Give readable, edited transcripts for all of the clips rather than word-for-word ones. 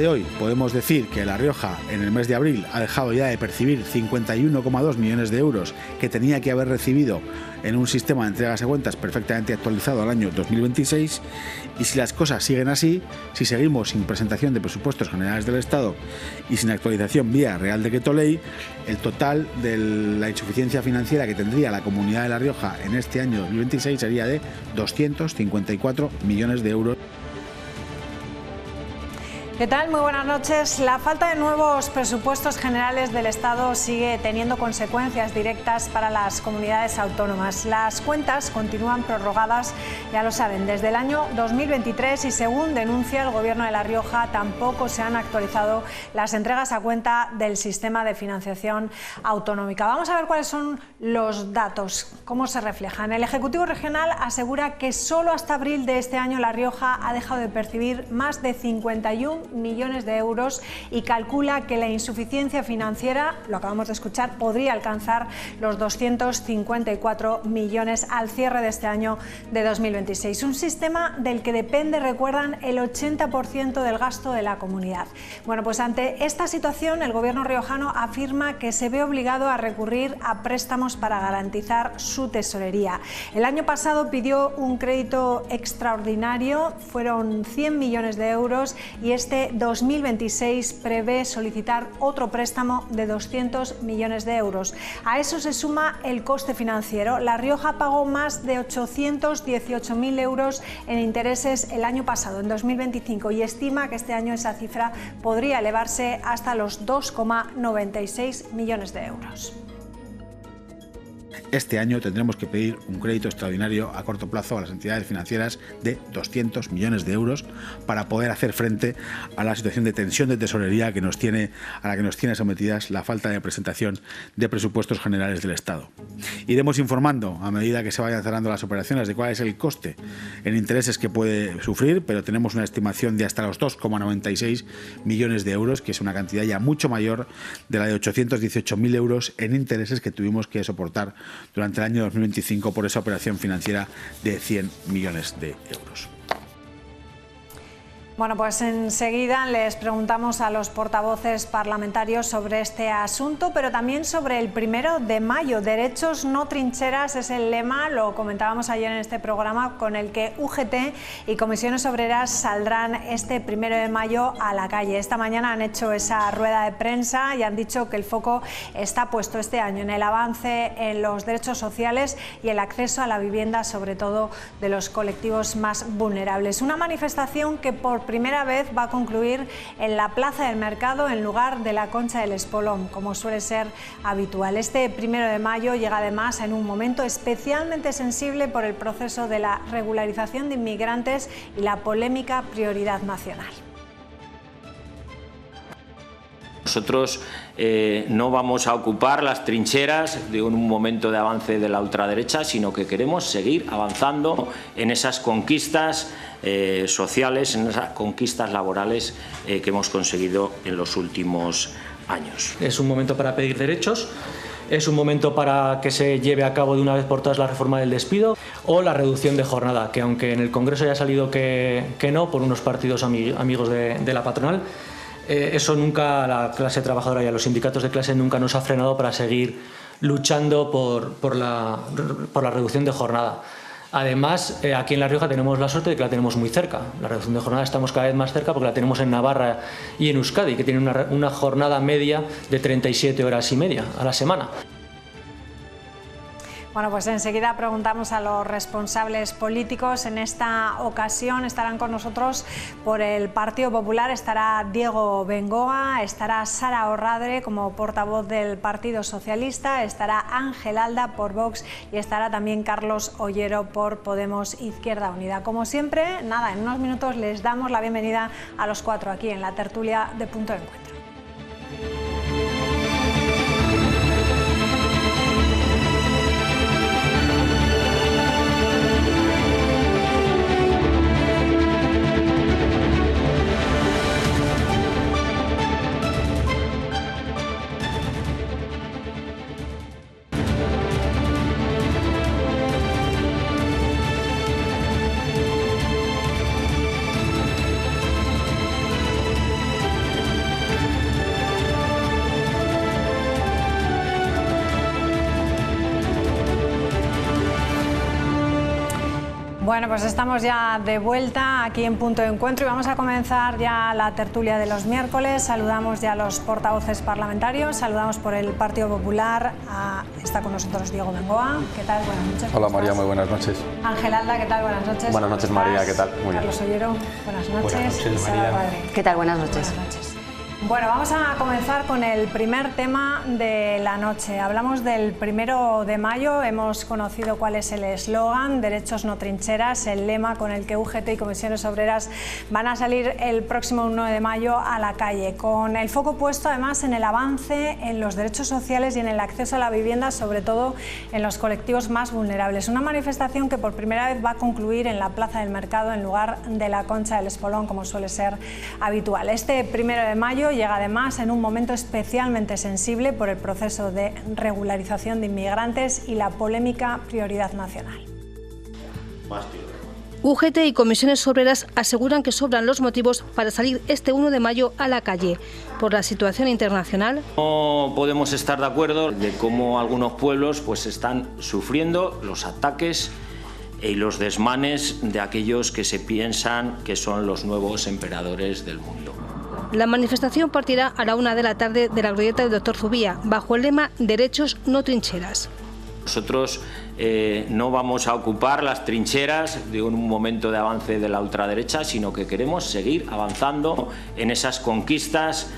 de hoy podemos decir que La Rioja en el mes de abril ha dejado ya de percibir 51,2 millones de euros que tenía que haber recibido en un sistema de entregas a cuentas perfectamente actualizado al año 2026, y si las cosas siguen así, si seguimos sin presentación de presupuestos generales del Estado y sin actualización vía Real Decreto Ley, el total de la insuficiencia financiera que tendría la Comunidad de La Rioja en este año 2026 sería de 254 millones de euros. ¿Qué tal? Muy buenas noches. La falta de nuevos presupuestos generales del Estado sigue teniendo consecuencias directas para las comunidades autónomas. Las cuentas continúan prorrogadas, ya lo saben, desde el año 2023 y según denuncia el Gobierno de La Rioja tampoco se han actualizado las entregas a cuenta del sistema de financiación autonómica. Vamos a ver cuáles son los datos, cómo se reflejan. El Ejecutivo Regional asegura que solo hasta abril de este año La Rioja ha dejado de percibir más de 51 millones de euros y calcula que la insuficiencia financiera, lo acabamos de escuchar, podría alcanzar los 254 millones al cierre de este año de 2026. Un sistema del que depende, recuerdan, el 80% del gasto de la comunidad. Bueno, pues ante esta situación el Gobierno riojano afirma que se ve obligado a recurrir a préstamos para garantizar su tesorería. El año pasado pidió un crédito extraordinario, fueron 100 millones de euros, y este 2026 prevé solicitar otro préstamo de 200 millones de euros. A eso se suma el coste financiero. La Rioja pagó más de 818.000 euros en intereses el año pasado, en 2025, y estima que este año esa cifra podría elevarse hasta los 2,96 millones de euros. Este año tendremos que pedir un crédito extraordinario a corto plazo a las entidades financieras de 200 millones de euros para poder hacer frente a la situación de tensión de tesorería a la que nos tiene sometidas la falta de presentación de presupuestos generales del Estado. Iremos informando a medida que se vayan cerrando las operaciones de cuál es el coste en intereses que puede sufrir, pero tenemos una estimación de hasta los 2,96 millones de euros, que es una cantidad ya mucho mayor de la de 818.000 euros en intereses que tuvimos que soportar durante el año 2025 por esa operación financiera de 100 millones de euros. Bueno, pues enseguida les preguntamos a los portavoces parlamentarios sobre este asunto, pero también sobre el 1 de mayo. Derechos, no trincheras es el lema, lo comentábamos ayer en este programa, con el que UGT y Comisiones Obreras saldrán este 1 de mayo a la calle. Esta mañana han hecho esa rueda de prensa y han dicho que el foco está puesto este año en el avance en los derechos sociales y el acceso a la vivienda, sobre todo de los colectivos más vulnerables. Una manifestación que por primera vez va a concluir en la Plaza del Mercado en lugar de la Concha del Espolón, como suele ser habitual. Este 1 de mayo llega además en un momento especialmente sensible por el proceso de la regularización de inmigrantes y la polémica prioridad nacional. Nosotros no vamos a ocupar las trincheras de un momento de avance de la ultraderecha, sino que queremos seguir avanzando en esas conquistas sociales, en esas conquistas laborales que hemos conseguido en los últimos años. Es un momento para pedir derechos, es un momento para que se lleve a cabo de una vez por todas la reforma del despido o la reducción de jornada, que aunque en el Congreso haya salido que no, por unos partidos amigos de la patronal, eso nunca la clase trabajadora y a los sindicatos de clase nunca nos ha frenado para seguir luchando por la reducción de jornada. Además, aquí en La Rioja tenemos la suerte de que la tenemos muy cerca. La reducción de jornada estamos cada vez más cerca porque la tenemos en Navarra y en Euskadi, que tienen una jornada media de 37 horas y media a la semana. Bueno, pues enseguida preguntamos a los responsables políticos. En esta ocasión estarán con nosotros por el Partido Popular, estará Diego Bengoa, estará Sara Orradre como portavoz del Partido Socialista, estará Ángel Alda por Vox y estará también Carlos Ollero por Podemos Izquierda Unida. Como siempre, nada, en unos minutos les damos la bienvenida a los cuatro aquí en la tertulia de Punto de Encuentro. Bueno, pues estamos ya de vuelta aquí en Punto de Encuentro y vamos a comenzar ya la tertulia de los miércoles. Saludamos ya a los portavoces parlamentarios, saludamos por el Partido Popular, está con nosotros Diego Bengoa. ¿Qué tal? Buenas noches. Hola María, muy buenas noches. Ángel Alda, ¿qué tal? Buenas noches. Buenas noches María, ¿qué tal? Muy Carlos Ollero, buenas noches. Buenas noches, Sara María. Padre. ¿Qué tal? Buenas noches. Buenas noches. Bueno, vamos a comenzar con el primer tema de la noche. Hablamos del 1 de mayo, hemos conocido cuál es el eslogan, Derechos no trincheras, el lema con el que UGT y Comisiones Obreras van a salir el próximo 1 de mayo a la calle, con el foco puesto además en el avance en los derechos sociales y en el acceso a la vivienda, sobre todo en los colectivos más vulnerables. Una manifestación que por primera vez va a concluir en la Plaza del Mercado en lugar de la Concha del Espolón, como suele ser habitual. Este 1 de mayo llega además en un momento especialmente sensible por el proceso de regularización de inmigrantes y la polémica prioridad nacional. UGT y Comisiones Obreras aseguran que sobran los motivos para salir este 1 de mayo a la calle por la situación internacional. No podemos estar de acuerdo de cómo algunos pueblos pues están sufriendo los ataques y los desmanes de aquellos que se piensan que son los nuevos emperadores del mundo. La manifestación partirá a la 1 de la tarde de la glorieta del Dr. Zubía, bajo el lema Derechos no trincheras. Nosotros no vamos a ocupar las trincheras de un momento de avance de la ultraderecha, sino que queremos seguir avanzando en esas conquistas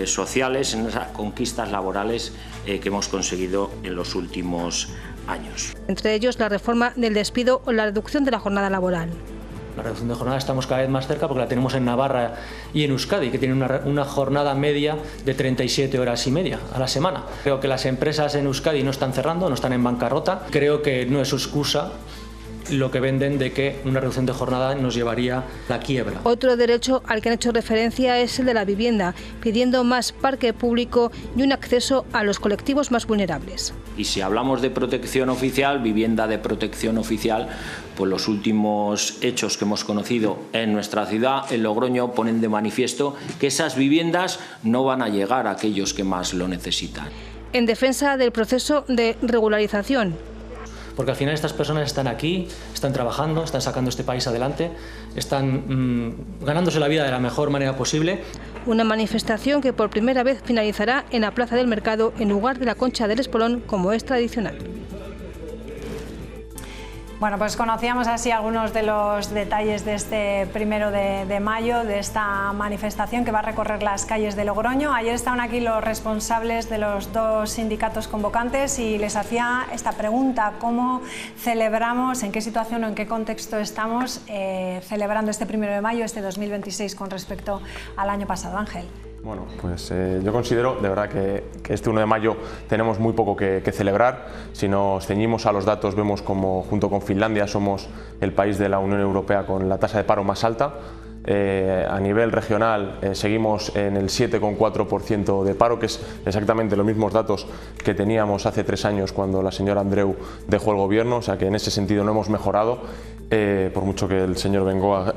sociales, en esas conquistas laborales que hemos conseguido en los últimos años. Entre ellos la reforma del despido o la reducción de la jornada laboral. La reducción de jornada estamos cada vez más cerca porque la tenemos en Navarra y en Euskadi, que tienen una jornada media de 37 horas y media a la semana. Creo que las empresas en Euskadi no están cerrando, no están en bancarrota. Creo que no es excusa lo que venden de que una reducción de jornada nos llevaría a la quiebra. Otro derecho al que han hecho referencia es el de la vivienda, pidiendo más parque público y un acceso a los colectivos más vulnerables. Y si hablamos de protección oficial, vivienda de protección oficial, pues los últimos hechos que hemos conocido en nuestra ciudad, en Logroño, ponen de manifiesto que esas viviendas no van a llegar a aquellos que más lo necesitan. En defensa del proceso de regularización. Porque al final estas personas están aquí, están trabajando, están sacando este país adelante, están ganándose la vida de la mejor manera posible. Una manifestación que por primera vez finalizará en la Plaza del Mercado en lugar de la Concha del Espolón, como es tradicional. Bueno, pues conocíamos así algunos de los detalles de este 1 de mayo, de esta manifestación que va a recorrer las calles de Logroño. Ayer estaban aquí los responsables de los dos sindicatos convocantes y les hacía esta pregunta: ¿cómo celebramos, en qué situación o en qué contexto estamos celebrando este 1 de mayo, este 2026, con respecto al año pasado? Ángel. Bueno, pues yo considero de verdad que este 1 de mayo tenemos muy poco que celebrar. Si nos ceñimos a los datos, vemos como junto con Finlandia somos el país de la Unión Europea con la tasa de paro más alta. A nivel regional seguimos en el 7,4% de paro, que es exactamente los mismos datos que teníamos hace 3 años cuando la señora Andreu dejó el gobierno, o sea que en ese sentido no hemos mejorado, por mucho que el señor Bengoa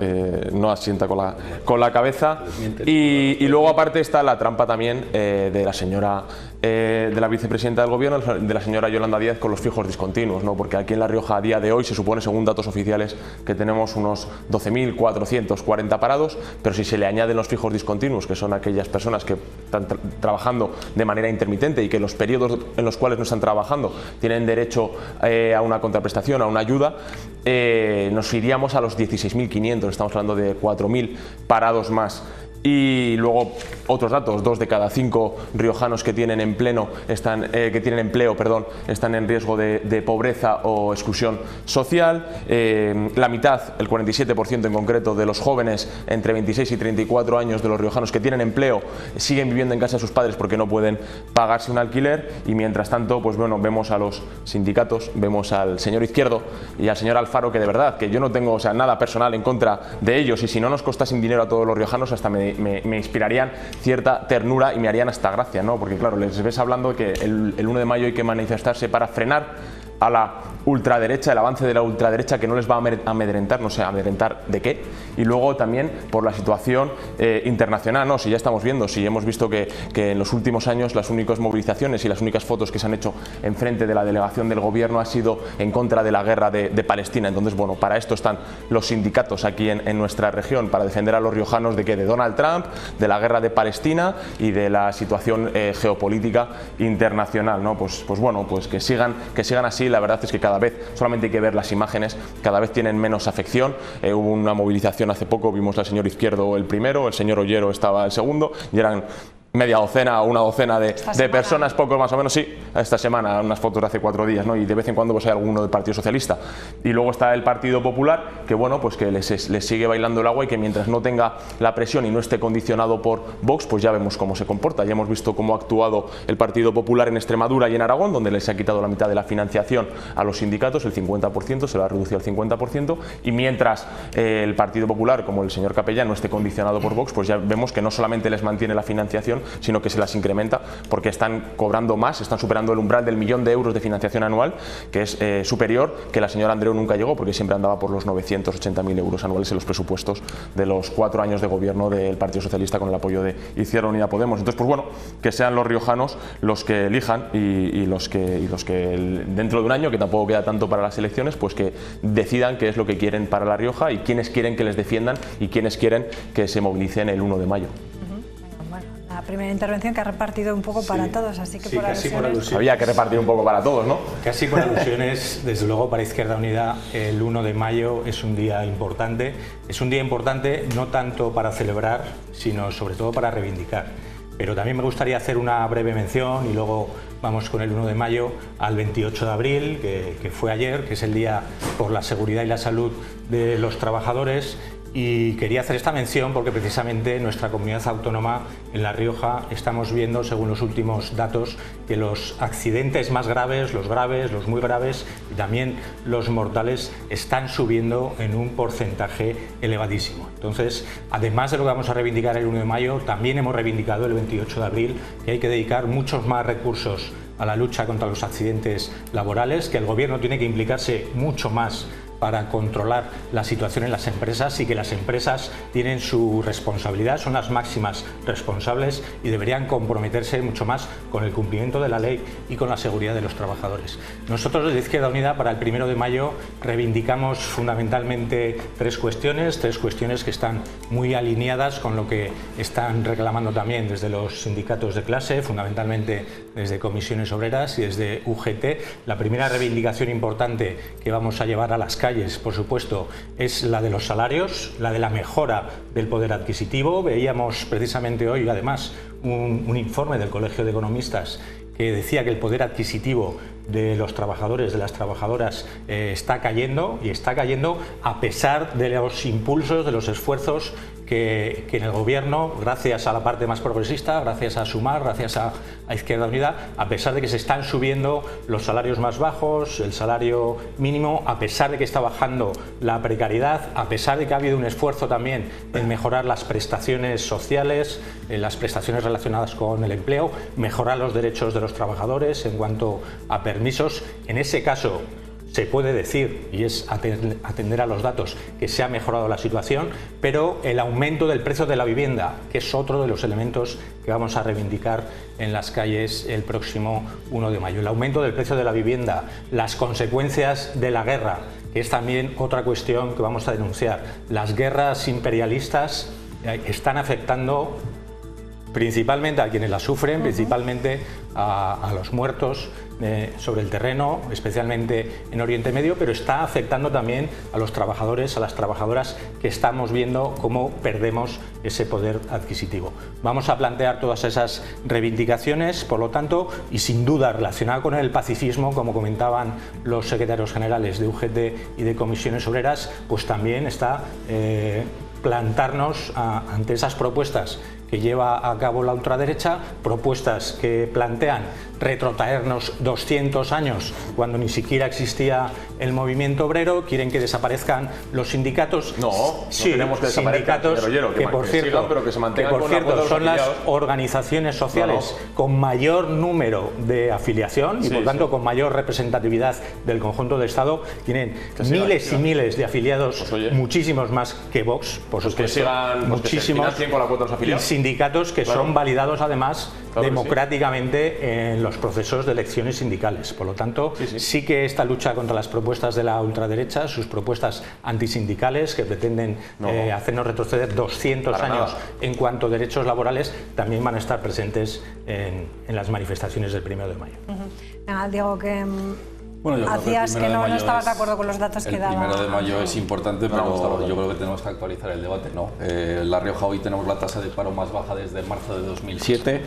no asienta con la cabeza. Y luego aparte está la trampa también de la señora, de la vicepresidenta del gobierno, de la señora Yolanda Díaz, con los fijos discontinuos, ¿no? Porque aquí en La Rioja a día de hoy se supone, según datos oficiales, que tenemos unos 12.440 parados, pero si se le añaden los fijos discontinuos, que son aquellas personas que están trabajando de manera intermitente y que los periodos en los cuales no están trabajando tienen derecho a una contraprestación, a una ayuda, nos iríamos a los 16.500, estamos hablando de 4.000 parados más. Y luego otros datos: 2 de cada 5 riojanos que tienen empleo están en riesgo de pobreza o exclusión social. La mitad, el 47% en concreto, de los jóvenes entre 26 y 34 años de los riojanos que tienen empleo siguen viviendo en casa de sus padres porque no pueden pagarse un alquiler. Y mientras tanto, pues bueno, vemos a los sindicatos, vemos al señor Izquierdo y al señor Alfaro, que de verdad que yo no tengo nada personal en contra de ellos, y si no nos costasen dinero a todos los riojanos hasta me inspirarían cierta ternura y me harían hasta gracia, ¿no? Porque claro, les ves hablando que el 1 de mayo hay que manifestarse para frenar a la ultraderecha, el avance de la ultraderecha que no les va a amedrentar, no sé, ¿amedrentar de qué? Y luego también por la situación internacional, ¿no? Si ya estamos viendo, si hemos visto que en los últimos años las únicas movilizaciones y las únicas fotos que se han hecho enfrente de la delegación del gobierno ha sido en contra de la guerra de Palestina. Entonces, bueno, para esto están los sindicatos aquí en nuestra región, para defender a los riojanos de Donald Trump, de la guerra de Palestina y de la situación geopolítica internacional, ¿no? Pues bueno, pues que sigan así. La verdad es que cada vez, solamente hay que ver las imágenes, cada vez tienen menos afección. Hubo una movilización hace poco, vimos al señor Izquierdo el primero, el señor Ollero estaba el segundo, y eran media docena o una docena de personas, poco más o menos, sí, esta semana, unas fotos de hace 4 días, ¿no? Y de vez en cuando pues hay alguno del Partido Socialista. Y luego está el Partido Popular, que bueno, pues que les sigue bailando el agua y que mientras no tenga la presión y no esté condicionado por Vox, pues ya vemos cómo se comporta. Ya hemos visto cómo ha actuado el Partido Popular en Extremadura y en Aragón, donde les ha quitado la mitad de la financiación a los sindicatos, el 50%, se lo ha reducido al 50%, y mientras el Partido Popular, como el señor Capellán, no esté condicionado por Vox, pues ya vemos que no solamente les mantiene la financiación, sino que se las incrementa, porque están cobrando más, están superando el umbral del 1 millón de euros de financiación anual, que es superior, que la señora Andreu nunca llegó, porque siempre andaba por los 980.000 euros anuales en los presupuestos de los 4 años de gobierno del Partido Socialista con el apoyo de Izquierda Unida Podemos. Entonces, pues bueno, que sean los riojanos los que elijan y los que dentro de un año, que tampoco queda tanto para las elecciones, pues que decidan qué es lo que quieren para La Rioja y quiénes quieren que les defiendan y quiénes quieren que se movilicen el 1 de mayo. La primera intervención que ha repartido un poco para todos, así que por alusiones... Había que repartir un poco para todos, ¿no? Casi por alusiones, desde luego para Izquierda Unida el 1 de mayo es un día importante. Es un día importante no tanto para celebrar, sino sobre todo para reivindicar. Pero también me gustaría hacer una breve mención, y luego vamos con el 1 de mayo, al 28 de abril, que fue ayer, que es el Día por la Seguridad y la Salud de los Trabajadores. Y quería hacer esta mención porque precisamente en nuestra comunidad autónoma, en La Rioja, estamos viendo, según los últimos datos, que los accidentes más graves, los muy graves y también los mortales están subiendo en un porcentaje elevadísimo. Entonces, además de lo que vamos a reivindicar el 1 de mayo, también hemos reivindicado el 28 de abril que hay que dedicar muchos más recursos a la lucha contra los accidentes laborales, que el Gobierno tiene que implicarse mucho más para controlar la situación en las empresas y que las empresas tienen su responsabilidad, son las máximas responsables y deberían comprometerse mucho más con el cumplimiento de la ley y con la seguridad de los trabajadores. Nosotros desde Izquierda Unida para el 1 de mayo reivindicamos fundamentalmente tres cuestiones que están muy alineadas con lo que están reclamando también desde los sindicatos de clase, fundamentalmente desde Comisiones Obreras y desde UGT. La primera reivindicación importante que vamos a llevar a las calles, por supuesto, es la de los salarios, la de la mejora del poder adquisitivo. Veíamos precisamente hoy, además, un informe del Colegio de Economistas que decía que el poder adquisitivo de los trabajadores, de las trabajadoras, está cayendo, y está cayendo a pesar de los impulsos, de los esfuerzos que en el Gobierno, gracias a la parte más progresista, gracias a Sumar, gracias a Izquierda Unida, a pesar de que se están subiendo los salarios más bajos, el salario mínimo, a pesar de que está bajando la precariedad, a pesar de que ha habido un esfuerzo también en mejorar las prestaciones sociales, las prestaciones relacionadas con el empleo, mejorar los derechos de los trabajadores en cuanto a permisos. En ese caso se puede decir, y es atender a los datos, que se ha mejorado la situación, pero el aumento del precio de la vivienda, que es otro de los elementos que vamos a reivindicar en las calles el próximo 1 de mayo. El aumento del precio de la vivienda, las consecuencias de la guerra, que es también otra cuestión que vamos a denunciar. Las guerras imperialistas están afectando principalmente a quienes las sufren, principalmente a los muertos sobre el terreno, especialmente en Oriente Medio, pero está afectando también a los trabajadores, a las trabajadoras, que estamos viendo cómo perdemos ese poder adquisitivo. Vamos a plantear todas esas reivindicaciones, por lo tanto, y sin duda relacionado con el pacifismo, como comentaban los secretarios generales de UGT y de Comisiones Obreras, pues también está plantarnos ante esas propuestas que lleva a cabo la ultraderecha, propuestas que plantean retrotraernos 200 años cuando ni siquiera existía el movimiento obrero, quieren que desaparezcan los sindicatos. No queremos que desaparezcan, sindicatos que por cierto son las organizaciones sociales con mayor número de afiliación y por tanto con mayor representatividad del conjunto del Estado. Tienen miles y miles de afiliados, muchísimos más que Vox, por supuesto, muchísimos, y sindicatos que son validados además democráticamente en los procesos de elecciones sindicales. Por lo tanto, sí que esta lucha contra las propuestas de la ultraderecha, sus propuestas antisindicales que pretenden hacernos retroceder 200 años en cuanto a derechos laborales, también van a estar presentes en las manifestaciones del 1 de mayo. Diego, que bueno, hacías que no estabas de acuerdo con los datos que daba. El 1 de mayo es importante, pero yo creo que tenemos que actualizar el debate. En La Rioja hoy tenemos la tasa de paro más baja desde marzo de 2007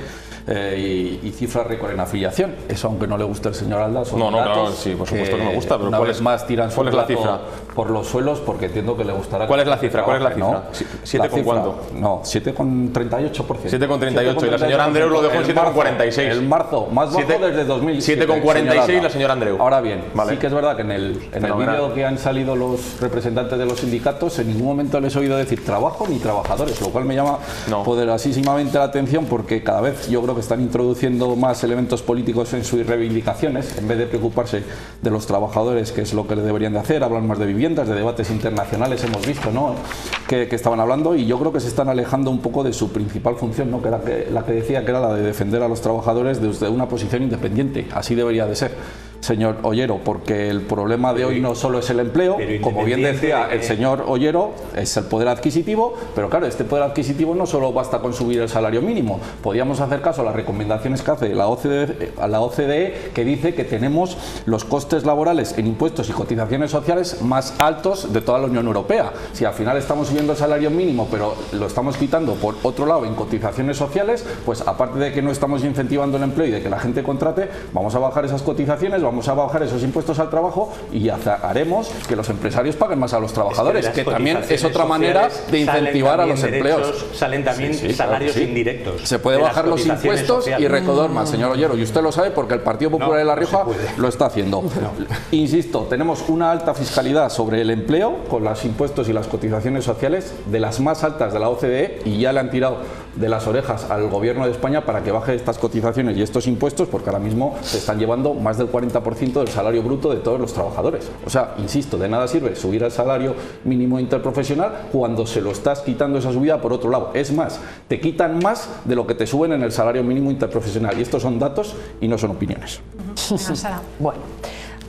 y cifra récord en afiliación. Eso, aunque no le guste al señor Alda, son datos claro, sí, por supuesto que me gusta, pero una vez más tiran su ¿cuál es la cifra? Por los suelos, porque entiendo que le gustará. ¿Cuál es la cifra? ¿Cuál es la cifra? ¿7 con cuánto? No, 7,38%. 7,38 y la señora Andreu lo dejó en 7,46. El marzo más bajo desde 2007. 7,46 la señora Andreu. Ahora bien, sí que es verdad que en el vídeo que han salido los representantes de los sindicatos, en ningún momento les he oído decir trabajo ni trabajadores, lo cual me llama poderosísimamente la atención, porque cada vez yo creo que están introduciendo más elementos políticos en sus reivindicaciones, en vez de preocuparse de los trabajadores, que es lo que deberían de hacer. Hablan más de viviendas, de debates internacionales, hemos visto que estaban hablando, y yo creo que se están alejando un poco de su principal función, que era la que decía que era la de defender a los trabajadores desde una posición independiente. Así debería de ser, señor Ollero, porque el problema de hoy no solo es el empleo, como bien decía el señor Ollero, es el poder adquisitivo, pero claro, este poder adquisitivo no solo basta con subir el salario mínimo. Podríamos hacer caso a las recomendaciones que hace la OCDE, que dice que tenemos los costes laborales en impuestos y cotizaciones sociales más altos de toda la Unión Europea. Si al final estamos subiendo el salario mínimo, pero lo estamos quitando por otro lado en cotizaciones sociales, pues aparte de que no estamos incentivando el empleo y de que la gente contrate, vamos a bajar esas cotizaciones, vamos a bajar esos impuestos al trabajo y haremos que los empresarios paguen más a los trabajadores, que también es otra manera de incentivar a los empleos. Salen también salarios indirectos. Se puede bajar los impuestos y recaudar más, señor Ollero, y usted lo sabe porque el Partido Popular de La Rioja lo está haciendo. Insisto, tenemos una alta fiscalidad sobre el empleo, con los impuestos y las cotizaciones sociales de las más altas de la OCDE, y ya le han tirado de las orejas al gobierno de España para que baje estas cotizaciones y estos impuestos, porque ahora mismo se están llevando más del 40% del salario bruto de todos los trabajadores. O sea, insisto, de nada sirve subir el salario mínimo interprofesional cuando se lo estás quitando esa subida por otro lado. Es más, te quitan más de lo que te suben en el salario mínimo interprofesional, y estos son datos y no son opiniones. Bueno,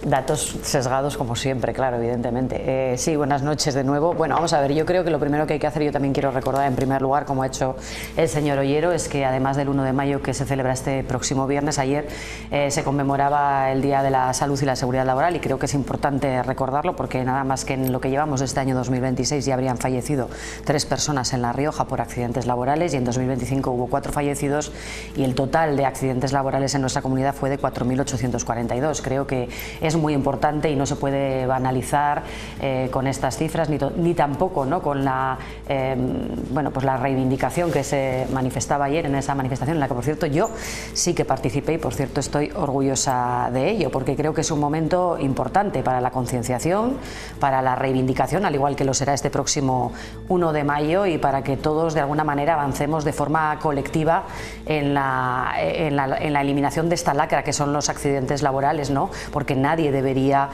datos sesgados como siempre, claro, evidentemente. Sí, buenas noches de nuevo. Bueno, vamos a ver, yo creo que lo primero que hay que hacer, yo también quiero recordar en primer lugar, como ha hecho el señor Ollero, es que además del 1 de mayo que se celebra este próximo viernes, ayer se conmemoraba el Día de la Salud y la Seguridad Laboral, y creo que es importante recordarlo porque nada más que en lo que llevamos de este año 2026 ya habrían fallecido 3 personas en La Rioja por accidentes laborales, y en 2025 hubo 4 fallecidos, y el total de accidentes laborales en nuestra comunidad fue de 4.842. Creo que es muy importante y no se puede banalizar con estas cifras, ni tampoco con la pues la reivindicación que se manifestaba ayer en esa manifestación, en la que por cierto yo sí que participé, y por cierto estoy orgullosa de ello, porque creo que es un momento importante para la concienciación, para la reivindicación, al igual que lo será este próximo 1 de mayo, y para que todos de alguna manera avancemos de forma colectiva en la eliminación de esta lacra que son los accidentes laborales, porque nadie debería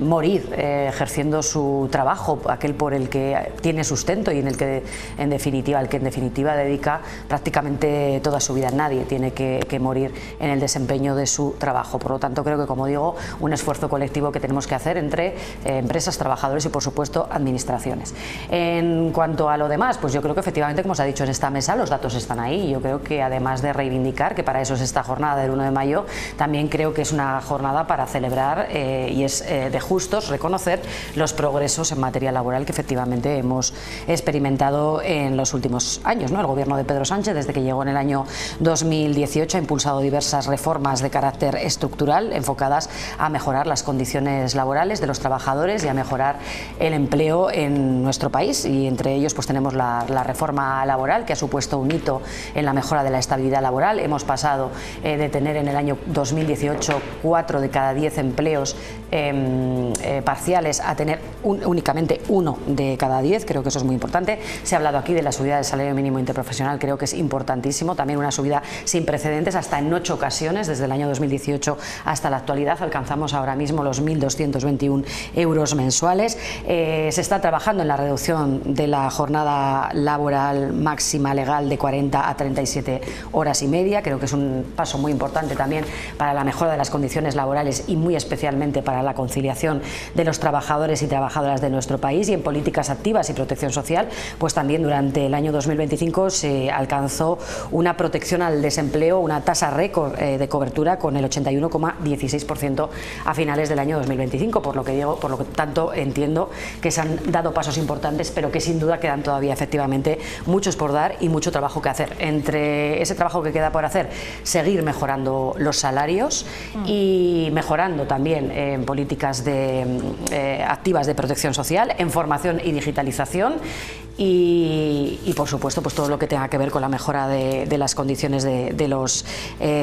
morir ejerciendo su trabajo, aquel por el que tiene sustento y el que en definitiva dedica prácticamente toda su vida. Nadie tiene que morir en el desempeño de su trabajo. Por lo tanto, creo que, como digo, un esfuerzo colectivo que tenemos que hacer entre empresas, trabajadores y, por supuesto, administraciones. En cuanto a lo demás, pues yo creo que efectivamente, como se ha dicho en esta mesa, los datos están ahí. Yo creo que además de reivindicar, que para eso es esta jornada del 1 de mayo, también creo que es una jornada para celebrar celebrar y es de justos reconocer los progresos en materia laboral que efectivamente hemos experimentado en los últimos años, ¿no? El gobierno de Pedro Sánchez, desde que llegó en el año 2018, ha impulsado diversas reformas de carácter estructural enfocadas a mejorar las condiciones laborales de los trabajadores y a mejorar el empleo en nuestro país, y entre ellos pues tenemos la reforma laboral, que ha supuesto un hito en la mejora de la estabilidad laboral. Hemos pasado de tener en el año 2018 4 de cada 10 empleos parciales a tener únicamente 1 de cada 10, creo que eso es muy importante. Se ha hablado aquí de la subida del salario mínimo interprofesional, creo que es importantísimo, también una subida sin precedentes, hasta en 8 ocasiones, desde el año 2018 hasta la actualidad, alcanzamos ahora mismo los 1.221 euros mensuales. Se está trabajando en la reducción de la jornada laboral máxima legal de 40 a 37 horas y media, creo que es un paso muy importante también para la mejora de las condiciones laborales y muy especialmente para la conciliación de los trabajadores y trabajadoras de nuestro país. Y en políticas activas y protección social, pues también durante el año 2025 se alcanzó una protección al desempleo, una tasa récord de cobertura con el 81,16% a finales del año 2025, por lo que tanto entiendo que se han dado pasos importantes, pero que sin duda quedan todavía efectivamente muchos por dar y mucho trabajo que hacer. Entre ese trabajo que queda por hacer, seguir mejorando los salarios y mejorando también en políticas activas de protección social, en formación y digitalización, y por supuesto pues todo lo que tenga que ver con la mejora de las condiciones de los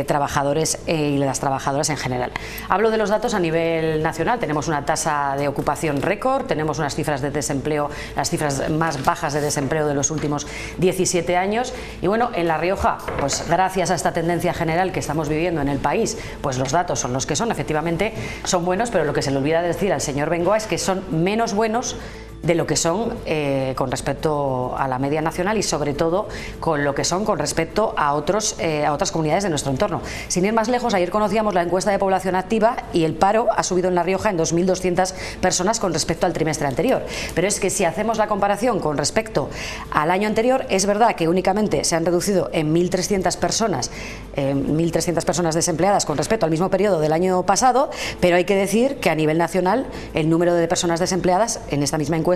trabajadores y de las trabajadoras en general. Hablo de los datos a nivel nacional. Tenemos una tasa de ocupación récord, tenemos unas cifras de desempleo, las cifras más bajas de desempleo de los últimos 17 años, y bueno, en La Rioja, pues gracias a esta tendencia general que estamos viviendo en el país, pues los datos son los que son, efectivamente son buenos, pero lo que se le olvida decir al señor Bengoa es que son menos buenos de lo que son con respecto a la media nacional, y sobre todo con lo que son con respecto a otras comunidades de nuestro entorno. Sin ir más lejos, ayer conocíamos la encuesta de población activa y el paro ha subido en La Rioja en 2.200 personas con respecto al trimestre anterior. Pero es que si hacemos la comparación con respecto al año anterior, es verdad que únicamente se han reducido en 1.300 personas desempleadas con respecto al mismo periodo del año pasado, pero hay que decir que a nivel nacional el número de personas desempleadas en esta misma encuesta,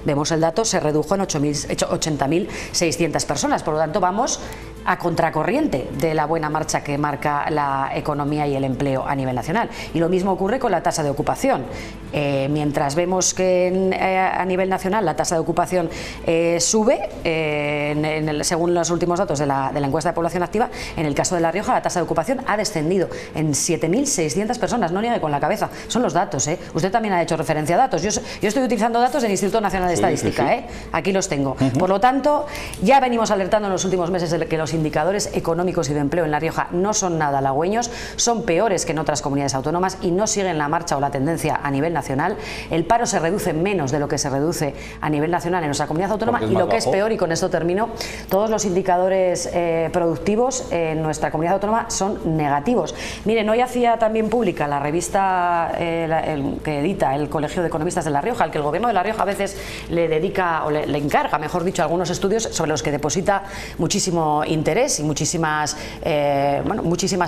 vemos el dato, se redujo en 80.600 personas. Por lo tanto, vamos a contracorriente de la buena marcha que marca la economía y el empleo a nivel nacional. Y lo mismo ocurre con la tasa de ocupación. Mientras vemos que a nivel nacional la tasa de ocupación sube, según los últimos datos de la encuesta de población activa, en el caso de La Rioja la tasa de ocupación ha descendido en 7.600 personas. No niegue con la cabeza, son los datos. Usted también ha hecho referencia a datos. Yo estoy utilizando datos del Instituto Nacional de Estadística. Sí. Aquí los tengo. Por lo tanto, ya venimos alertando en los últimos meses de que los indicadores económicos y de empleo en La Rioja no son nada halagüeños, son peores que en otras comunidades autónomas y no siguen la marcha o la tendencia a nivel nacional. El paro se reduce menos de lo que se reduce a nivel nacional en nuestra comunidad autónoma, y lo que es peor, y con esto termino, todos los indicadores productivos en nuestra comunidad autónoma son negativos. Miren, hoy hacía también pública la revista que edita el Colegio de Economistas de La Rioja, al que el gobierno de La Rioja a veces le dedica o le encarga, mejor dicho, algunos estudios sobre los que deposita muchísimo interés y muchísimas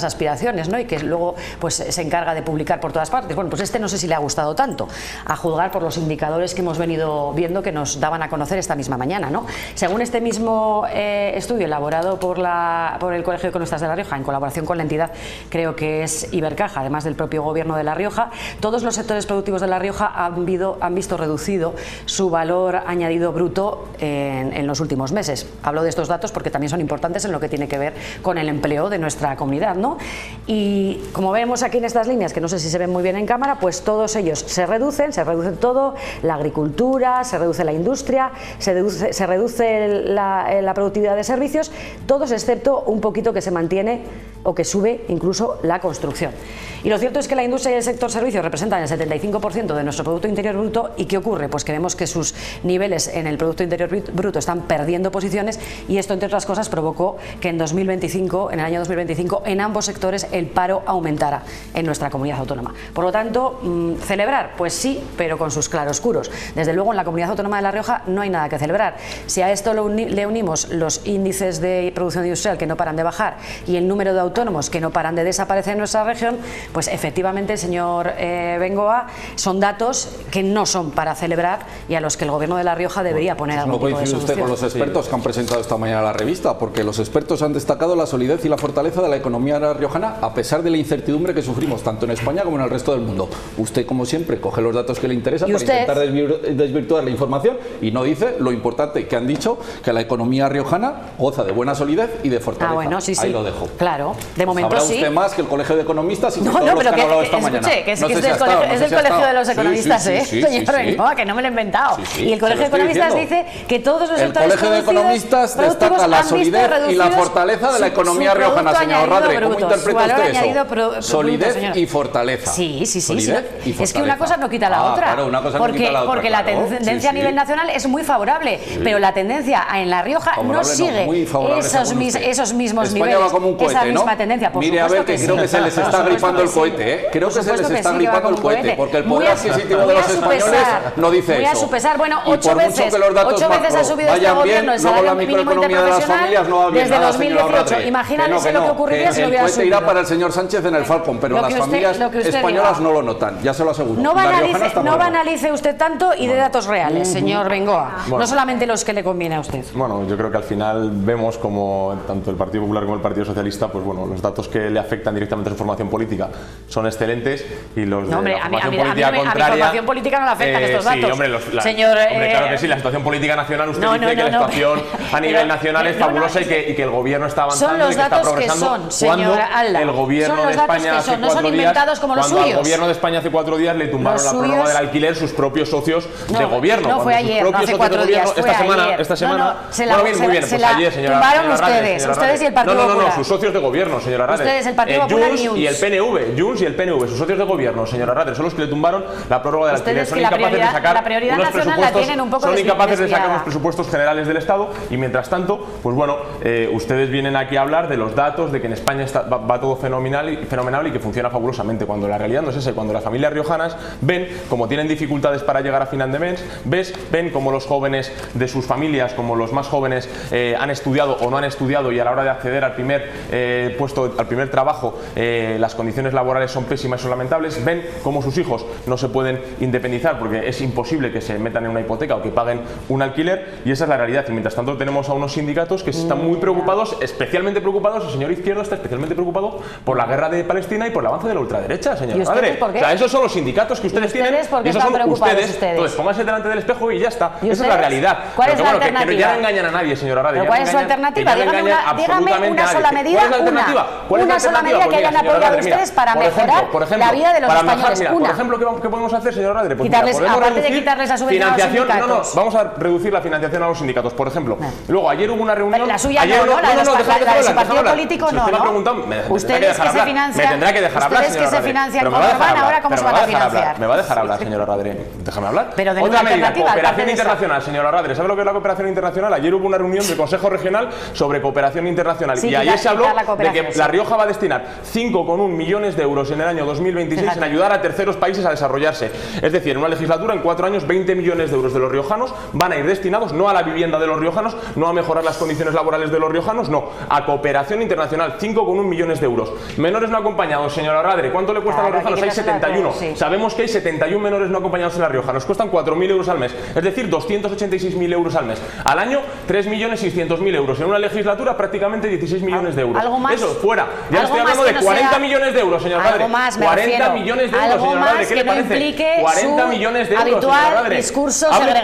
aspiraciones, ¿no? Y que luego pues se encarga de publicar por todas partes. Bueno, pues este no sé si le ha gustado tanto, a juzgar por los indicadores que hemos venido viendo que nos daban a conocer esta misma mañana, ¿no? Según este mismo estudio elaborado por el Colegio de Economistas de La Rioja, en colaboración con la entidad, creo que es Ibercaja, además del propio gobierno de La Rioja, todos los sectores productivos de La Rioja han visto reducido su valor añadido bruto en los últimos meses. Hablo de estos datos porque también son importantes en lo que tiene que ver con el empleo de nuestra comunidad, ¿no? Y como vemos aquí en estas líneas, que no sé si se ven muy bien en cámara, pues todos ellos se reduce todo: la agricultura, se reduce la industria, se reduce la productividad de servicios, todos excepto un poquito que se mantiene o que sube incluso la construcción. Y lo cierto es que la industria y el sector servicios representan el 75% de nuestro Producto Interior Bruto. ¿Y qué ocurre? Pues que vemos que sus niveles en el Producto Interior Bruto están perdiendo posiciones, y esto, entre otras cosas, provocó provocó que en 2025, en el año 2025, en ambos sectores el paro aumentara en nuestra comunidad autónoma. Por lo tanto, celebrar, pues sí, pero con sus claroscuros. Desde luego, en la comunidad autónoma de La Rioja no hay nada que celebrar. Si a esto le unimos los índices de producción industrial que no paran de bajar y el número de autónomos que no paran de desaparecer en nuestra región, pues efectivamente, señor Bengoa, son datos que no son para celebrar y a los que el Gobierno de La Rioja debería poner algún tipo de solución. No coincide usted con los expertos que han presentado esta mañana la revista, porque los expertos han destacado la solidez y la fortaleza de la economía riojana a pesar de la incertidumbre que sufrimos tanto en España como en el resto del mundo. Usted, como siempre, coge los datos que le interesan para intentar desvirtuar la información y no dice lo importante que han dicho, que la economía riojana goza de buena solidez y de fortaleza. Bueno, sí, ahí lo dejo. Claro, de momento sabrá usted más que el Colegio de Economistas y que todos los que han hablado esta mañana. Que es del Colegio de los Economistas, señor Bengoa, que no me lo he inventado. Y el Colegio de Economistas dice que todos los sectores El Colegio de Economistas destaca la solidez y la fortaleza de la economía riojana, señor Radre. ¿Cómo interpreta usted eso? Solidez y fortaleza. Sí. Es que una cosa no quita la otra. Claro, una cosa no quita la otra. Porque la tendencia a nivel nacional es muy favorable, pero la tendencia en La Rioja no sigue esos mismos niveles. España va como un cohete, ¿no? Tendencia, mire, a ver, que creo que se les está gripando el cohete, ¿eh? Creo que se les está gripando el cohete, porque el poder adquisitivo de los españoles no dice eso. Voy a supesar, bueno, 8 veces ha subido este gobierno el salario mínimo interprofesional desde 2018. Imagínense lo que ocurriría si lo hubiera subido. El cohete irá para el señor Sánchez en el Falcon, pero las familias españolas no lo notan, ya se lo aseguro. No banalice usted tanto y de datos reales, señor Bengoa, no solamente los que le conviene a usted. Bueno, yo creo que al final vemos como tanto el Partido Popular como el Partido Socialista, pues bueno, los datos que le afectan directamente a su formación política son excelentes y los de la formación política contraria... A mi formación política no le afectan estos datos. Sí, hombre, claro que sí, la situación política nacional, usted dice que la situación a nivel nacional es fabulosa y que el gobierno está avanzando y que está progresando. Cuando el gobierno de España hace 4 días, cuando al gobierno de España hace 4 días le tumbaron la prórroga del alquiler sus propios socios de gobierno. No fue ayer, no hace 4 días, fue ayer. Esta semana, muy bien, pues ayer, señora Radre. Ustedes y el Partido Popular. No, sus socios de gobierno, señora Radre. Ustedes, el Partido Popular y Junts y el PNV, sus socios de gobierno, señora Radre, son los que le tumbaron la prórroga del alquiler. Son incapaces de sacar unos presupuestos, son incapaces de sacar unos presupuestos generales del Estado y mientras tanto, pues bueno, ustedes vienen aquí a hablar de los datos, de que en España va todo fenomenal y que funciona fabulosamente, cuando la realidad no es esa. Cuando las familias riojanas ven como tienen dificultades para llegar a final de mes, ven como los jóvenes de sus familias, como los más jóvenes han estudiado o no han estudiado y a la hora de acceder al primer puesto, al primer trabajo, las condiciones laborales son pésimas y son lamentables, ven cómo sus hijos no se pueden independizar porque es imposible que se metan en una hipoteca o que paguen un alquiler y esa es la realidad. Y mientras tanto tenemos a unos sindicatos que están muy preocupados, especialmente preocupados, el señor Izquierdo está especialmente preocupado por la guerra de Palestina y por el avance de la ultraderecha, señor Padre. ¿Por qué? O sea, esos son los sindicatos que ustedes tienen y esos son ustedes. Entonces pónganse delante del espejo y ya está. Esa es la realidad. ¿Cuál es la alternativa? Que ya no engañan a nadie, señora Radre. ¿Cuál es su alternativa? Dígame una sola medida, una sola medida que hayan apoyado ustedes para mejorar la vida de los españoles. Por ejemplo, ¿qué podemos hacer, señora Radre? Pues aparte de quitarles la subvención a los sindicatos. Vamos a reducir la financiación a los sindicatos, por ejemplo. Luego, ayer hubo una reunión... La suya no, la de su partido político no. Ustedes que se financian... Me tendrá que dejar hablar, ustedes que se financian con Orbán, ahora ¿cómo se van a financiar? ¿Me va a dejar hablar, señora Radre? Déjame hablar. Pero de otra medida, cooperación internacional, señora Radre. ¿Sabe lo que es la cooperación internacional? Ayer hubo una reunión del Consejo Regional sobre cooperación internacional y ayer se habló de que La Rioja va a destinar 5,1 millones de euros en el año 2026 en ayudar a terceros países a desarrollarse. Es decir, en una legislatura, en 4 años, 20 millones de euros de los riojanos van a ir destinados no a la vivienda de los riojanos, no a mejorar las condiciones laborales de los riojanos, no, a cooperación internacional, 5,1 millones de euros. Menores no acompañados, señora Radre, ¿cuánto le cuestan a los riojanos? Hay 71. Sabemos que hay 71 menores no acompañados en La Rioja, nos cuestan 4.000 euros al mes, es decir, 286.000 euros al mes. Al año, 3.600.000 euros. En una legislatura, prácticamente 16 millones de euros. Eso, fuera. Ya estoy hablando de 40 millones de euros, señor Radre. 40 millones de euros, señor Radre. ¿Qué le parece? 40 millones de euros, señor Radre.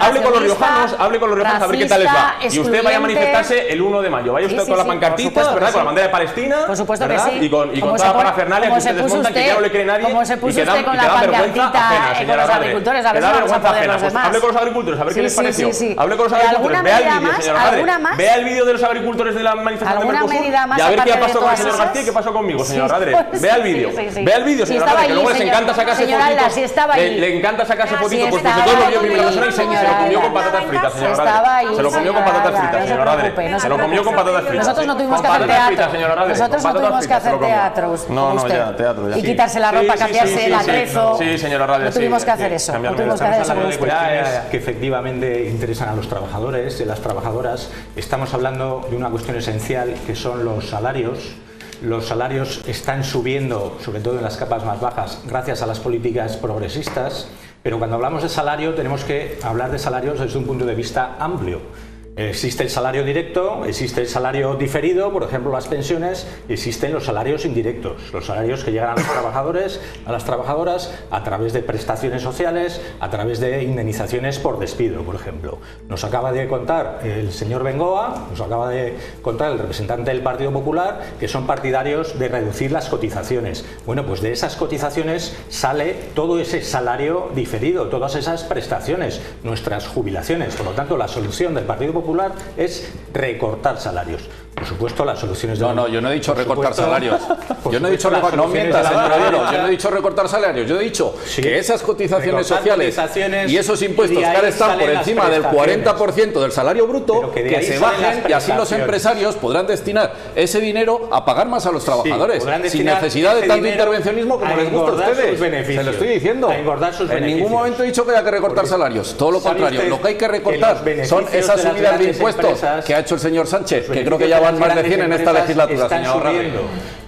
Hable con los riojanos, a ver qué tal les va. Y usted vaya a manifestarse el 1 de mayo. Vaya usted con la pancartita, ¿verdad? Con la bandera de Palestina. Por supuesto que sí. Y con toda la parafernalia que ustedes montan, que ya no le cree nadie. Y que dan vergüenza ajena, señora Radre. Que da vergüenza ajena. Pues hable con los agricultores, a ver qué les pareció. Hable con los agricultores. Vea el vídeo, señora Radre. Vea el vídeo de los agricultores de la manifestación de Mercosur y a ver qué ha pasado con el señor García y qué pasó conmigo, señora Radre. Vea el vídeo. Vea el vídeo, señora Radre, que luego les encanta sacarse fotitos. Le encanta sacarse fotitos, pues porque todo lo vio en primera persona y se lo comió con patatas fritas, señora Radre. Se lo comió con patatas fritas, señora Radre. Se lo comió con patatas fritas. Nosotros no tuvimos que hacer teatro. Nosotros no tuvimos que hacer teatro. No, ya, teatro ya. Y quitarse la ropa, cambiarse el atrezo. Sí, señora Radio. No tuvimos que hacer eso. No tuvimos que hacer eso. De cuestiones que efectivamente interesan a los trabajadores y a las trabajadoras. Estamos hablando de una cuestión esencial que son los salarios. Los salarios están subiendo, sobre todo en las capas más bajas, gracias a las políticas progresistas, pero cuando hablamos de salario tenemos que hablar de salarios desde un punto de vista amplio. Existe el salario directo, existe el salario diferido, por ejemplo las pensiones, existen los salarios indirectos, los salarios que llegan a los trabajadores, a las trabajadoras a través de prestaciones sociales, a través de indemnizaciones por despido, por ejemplo. Nos acaba de contar el señor Bengoa, nos acaba de contar el representante del Partido Popular, que son partidarios de reducir las cotizaciones. Bueno, pues de esas cotizaciones sale todo ese salario diferido, todas esas prestaciones, nuestras jubilaciones. Por lo tanto, la solución del Partido Popular es recortar salarios. Por supuesto, las soluciones de... No, yo no he dicho recortar salarios. Yo no he dicho recortar... No mientas, señor Ollero. Yo no he dicho recortar salarios. Yo he dicho que esas cotizaciones sociales y esos impuestos que ahora están por encima del 40% del salario bruto, que se bajen y así los empresarios podrán destinar ese dinero a pagar más a los trabajadores, sin necesidad de tanto intervencionismo como les gusta a ustedes. Se lo estoy diciendo. En ningún momento he dicho que haya que recortar salarios. Todo lo contrario. Lo que hay que recortar son esas subidas de impuestos que ha hecho el señor Sánchez, que creo que ya van más de 100 en esta legislatura, señor Rabe.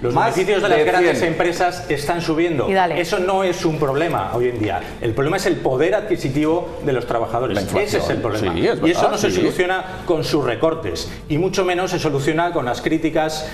Los beneficios de las grandes empresas están subiendo. Eso no es un problema hoy en día. El problema es el poder adquisitivo de los trabajadores. Ese es el problema. Sí, y eso no se soluciona con sus recortes. Y mucho menos se soluciona con las críticas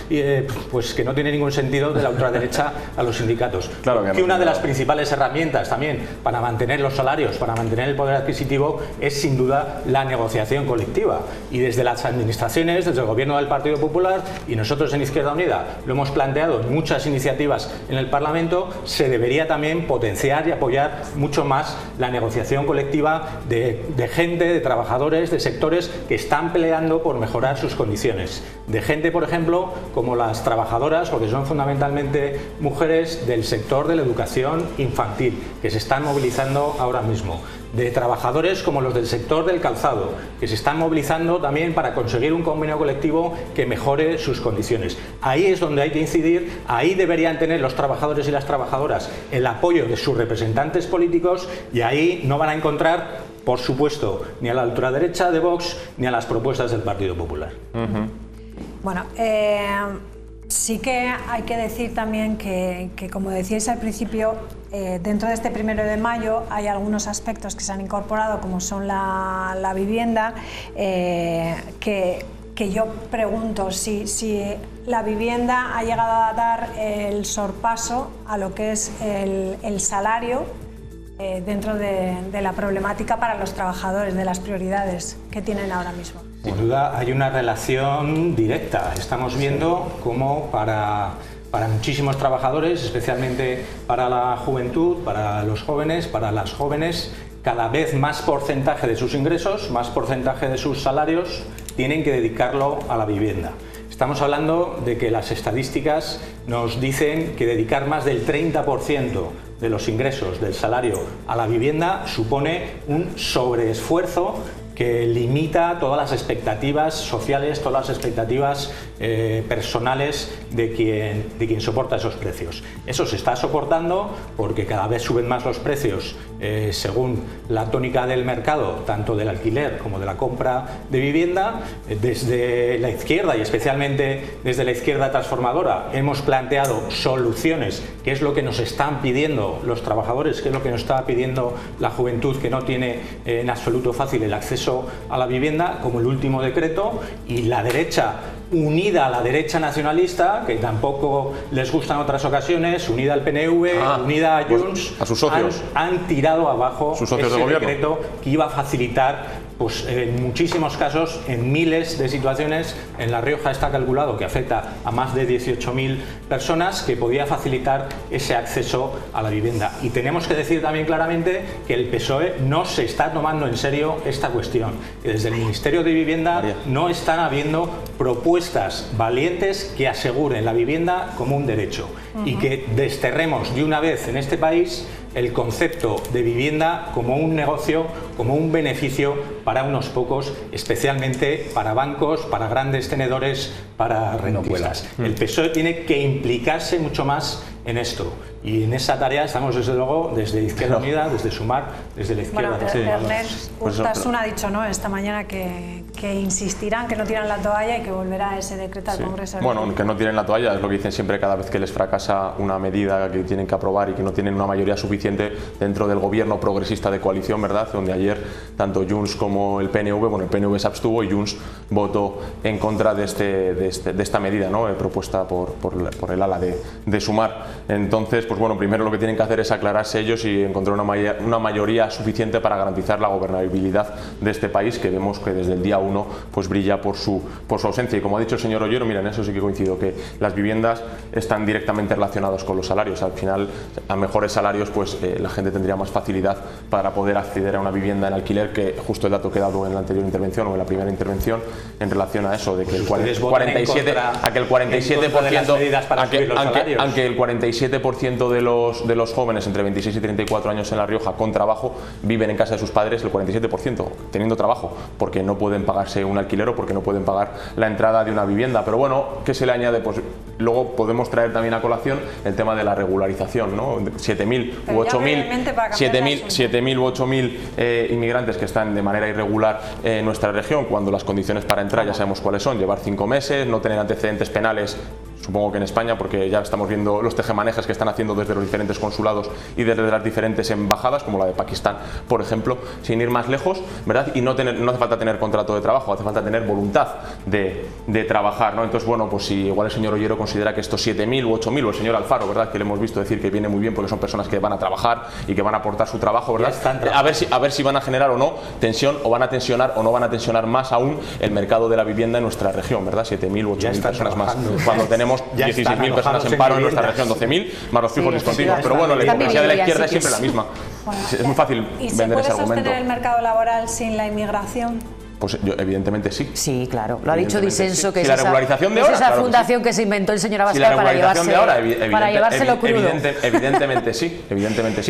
pues que no tiene ningún sentido de la ultraderecha a los sindicatos. Claro que una de las principales herramientas también para mantener los salarios, para mantener el poder adquisitivo, es sin duda la negociación colectiva. Y desde las administraciones, desde el gobierno del Partido Popular y nosotros en Izquierda Unida lo hemos planteado en muchas iniciativas en el Parlamento, se debería también potenciar y apoyar mucho más la negociación colectiva de gente, de trabajadores, de sectores que están peleando por mejorar sus condiciones. De gente, por ejemplo, como las trabajadoras, porque son fundamentalmente mujeres del sector de la educación infantil, que se están movilizando ahora mismo. De trabajadores como los del sector del calzado, que se están movilizando también para conseguir un convenio colectivo que mejore sus condiciones. Ahí es donde hay que incidir, ahí deberían tener los trabajadores y las trabajadoras el apoyo de sus representantes políticos y ahí no van a encontrar, por supuesto, ni a la ultraderecha de Vox ni a las propuestas del Partido Popular. Bueno, sí que hay que decir también que como decíais al principio, dentro de este 1 de mayo hay algunos aspectos que se han incorporado, como son la vivienda, que yo pregunto si la vivienda ha llegado a dar el sorpaso a lo que es el salario dentro de la problemática para los trabajadores, de las prioridades que tienen ahora mismo. Sin duda hay una relación directa. Estamos viendo cómo para muchísimos trabajadores, especialmente para la juventud, para los jóvenes, para las jóvenes, cada vez más porcentaje de sus ingresos, más porcentaje de sus salarios tienen que dedicarlo a la vivienda. Estamos hablando de que las estadísticas nos dicen que dedicar más del 30% de los ingresos del salario a la vivienda supone un sobreesfuerzo que limita todas las expectativas sociales, todas las expectativas personales de quien soporta esos precios. Eso se está soportando porque cada vez suben más los precios según la tónica del mercado, tanto del alquiler como de la compra de vivienda. Desde la izquierda y especialmente desde la izquierda transformadora hemos planteado soluciones, que es lo que nos están pidiendo los trabajadores, que es lo que nos está pidiendo la juventud, que no tiene en absoluto fácil el acceso a la vivienda, como el último decreto, y la derecha, unida a la derecha nacionalista, que tampoco les gusta en otras ocasiones, unida al PNV, unida a Junts, a sus socios, han tirado abajo ese decreto que iba a facilitar, pues en muchísimos casos, en miles de situaciones. En La Rioja está calculado que afecta a más de 18.000 personas, que podía facilitar ese acceso a la vivienda. Y tenemos que decir también claramente que el PSOE no se está tomando en serio esta cuestión, que desde el Ministerio de Vivienda no están habiendo propuestas valientes que aseguren la vivienda como un derecho y que desterremos de una vez en este país el concepto de vivienda como un negocio, como un beneficio para unos pocos, especialmente para bancos, para grandes tenedores, para rentistas. El PSOE tiene que implicarse mucho más en esto. Y en esa tarea estamos, desde luego, desde Izquierda Unida, desde Sumar, desde la izquierda. Bueno, Ernest Urtasun ha dicho, ¿no?, esta mañana que insistirán, que no tiran la toalla y que volverá ese decreto al Congreso. Bueno, que no tiren la toalla, es lo que dicen siempre cada vez que les fracasa una medida que tienen que aprobar y que no tienen una mayoría suficiente dentro del gobierno progresista de coalición, ¿verdad? Donde ayer tanto Junts como el PNV, bueno, el PNV se abstuvo y Junts votó en contra de esta medida, ¿no?, propuesta por el ala de Sumar. Entonces, pues bueno, primero lo que tienen que hacer es aclararse ellos y encontrar una mayoría suficiente para garantizar la gobernabilidad de este país, que vemos que desde el día 1 pues brilla por su ausencia. Y como ha dicho el señor Ollero, mira, en eso sí que coincido, que las viviendas están directamente relacionadas con los salarios. Al final, a mejores salarios, pues la gente tendría más facilidad para poder acceder a una vivienda en alquiler, que justo el dato que he dado en la anterior intervención o en la primera intervención en relación a eso, de que el 47% de los jóvenes entre 26 y 34 años en La Rioja con trabajo viven en casa de sus padres, el 47% teniendo trabajo, porque no pueden pagarse un alquiler o porque no pueden pagar la entrada de una vivienda. Pero bueno, ¿qué se le añade? Pues luego podemos traer también a colación el tema de la regularización, ¿no? 7.000 u 8.000 inmigrantes que están de manera irregular en nuestra región, cuando las condiciones para entrar ya sabemos cuáles son: llevar 5 meses, no tener antecedentes penales, supongo que en España, porque ya estamos viendo los tejemanejes que están haciendo desde los diferentes consulados y desde las diferentes embajadas, como la de Pakistán, por ejemplo, sin ir más lejos, ¿verdad? Y no hace falta tener contrato de trabajo, hace falta tener voluntad de trabajar, ¿no? Entonces, bueno, pues si igual el señor Ollero considera que estos 7.000 u 8.000, o el señor Alfaro, ¿verdad?, que le hemos visto decir que viene muy bien porque son personas que van a trabajar y que van a aportar su trabajo, ¿verdad? A ver si van a generar o no tensión, o van a tensionar o no van a tensionar más aún el mercado de la vivienda en nuestra región, ¿verdad? 7.000 u 8.000 personas más. Cuando tenemos 16.000 personas en paro en nuestra región, 12.000, más los fijos discontinuos. Pero bueno, la hipocresía de la izquierda es siempre la misma. Bueno, es muy fácil vender ese argumento. ¿Y se puede sostener el mercado laboral sin la inmigración? Pues evidentemente sí. Sí, claro. Lo ha dicho Disenso, que es esa fundación que se inventó el señor Abascal para llevárselo crudo. Evidentemente sí.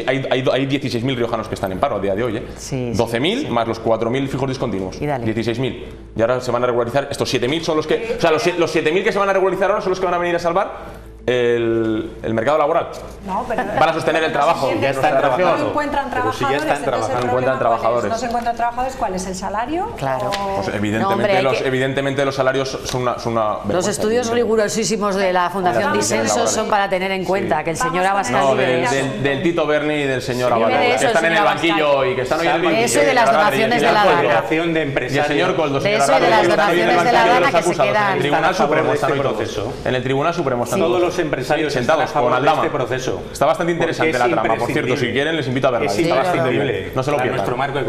Hay 16.000 riojanos que están en paro a día de hoy. 12.000 más los 4.000 fijos discontinuos. 16.000. Y ahora se van a regularizar. Estos 7.000 son los que... O sea, los 7.000 que se van a regularizar ahora son los que van a venir a salvar el mercado laboral. No, pero van a sostener el trabajo. Ya están trabajando. No encuentran trabajadores. No se encuentran trabajadores. ¿Cuál es el salario? Claro. Pues evidentemente los salarios son una los estudios rigurosísimos de la Fundación Disenso son para tener en cuenta que el señor Abascal del Tito Berni y del señor Abascal, que están en el banquillo y que están hoy en el banquillo. Eso y de las donaciones de la Dana. Y el señor Coldo, de eso y de las donaciones de la Dana que se quedan. En el Tribunal Supremo están todos los empresarios sentados con Aldama. Este proceso. Está bastante interesante la trama, por cierto, si quieren les invito a verla. Está bastante bien. No se lo pierdan.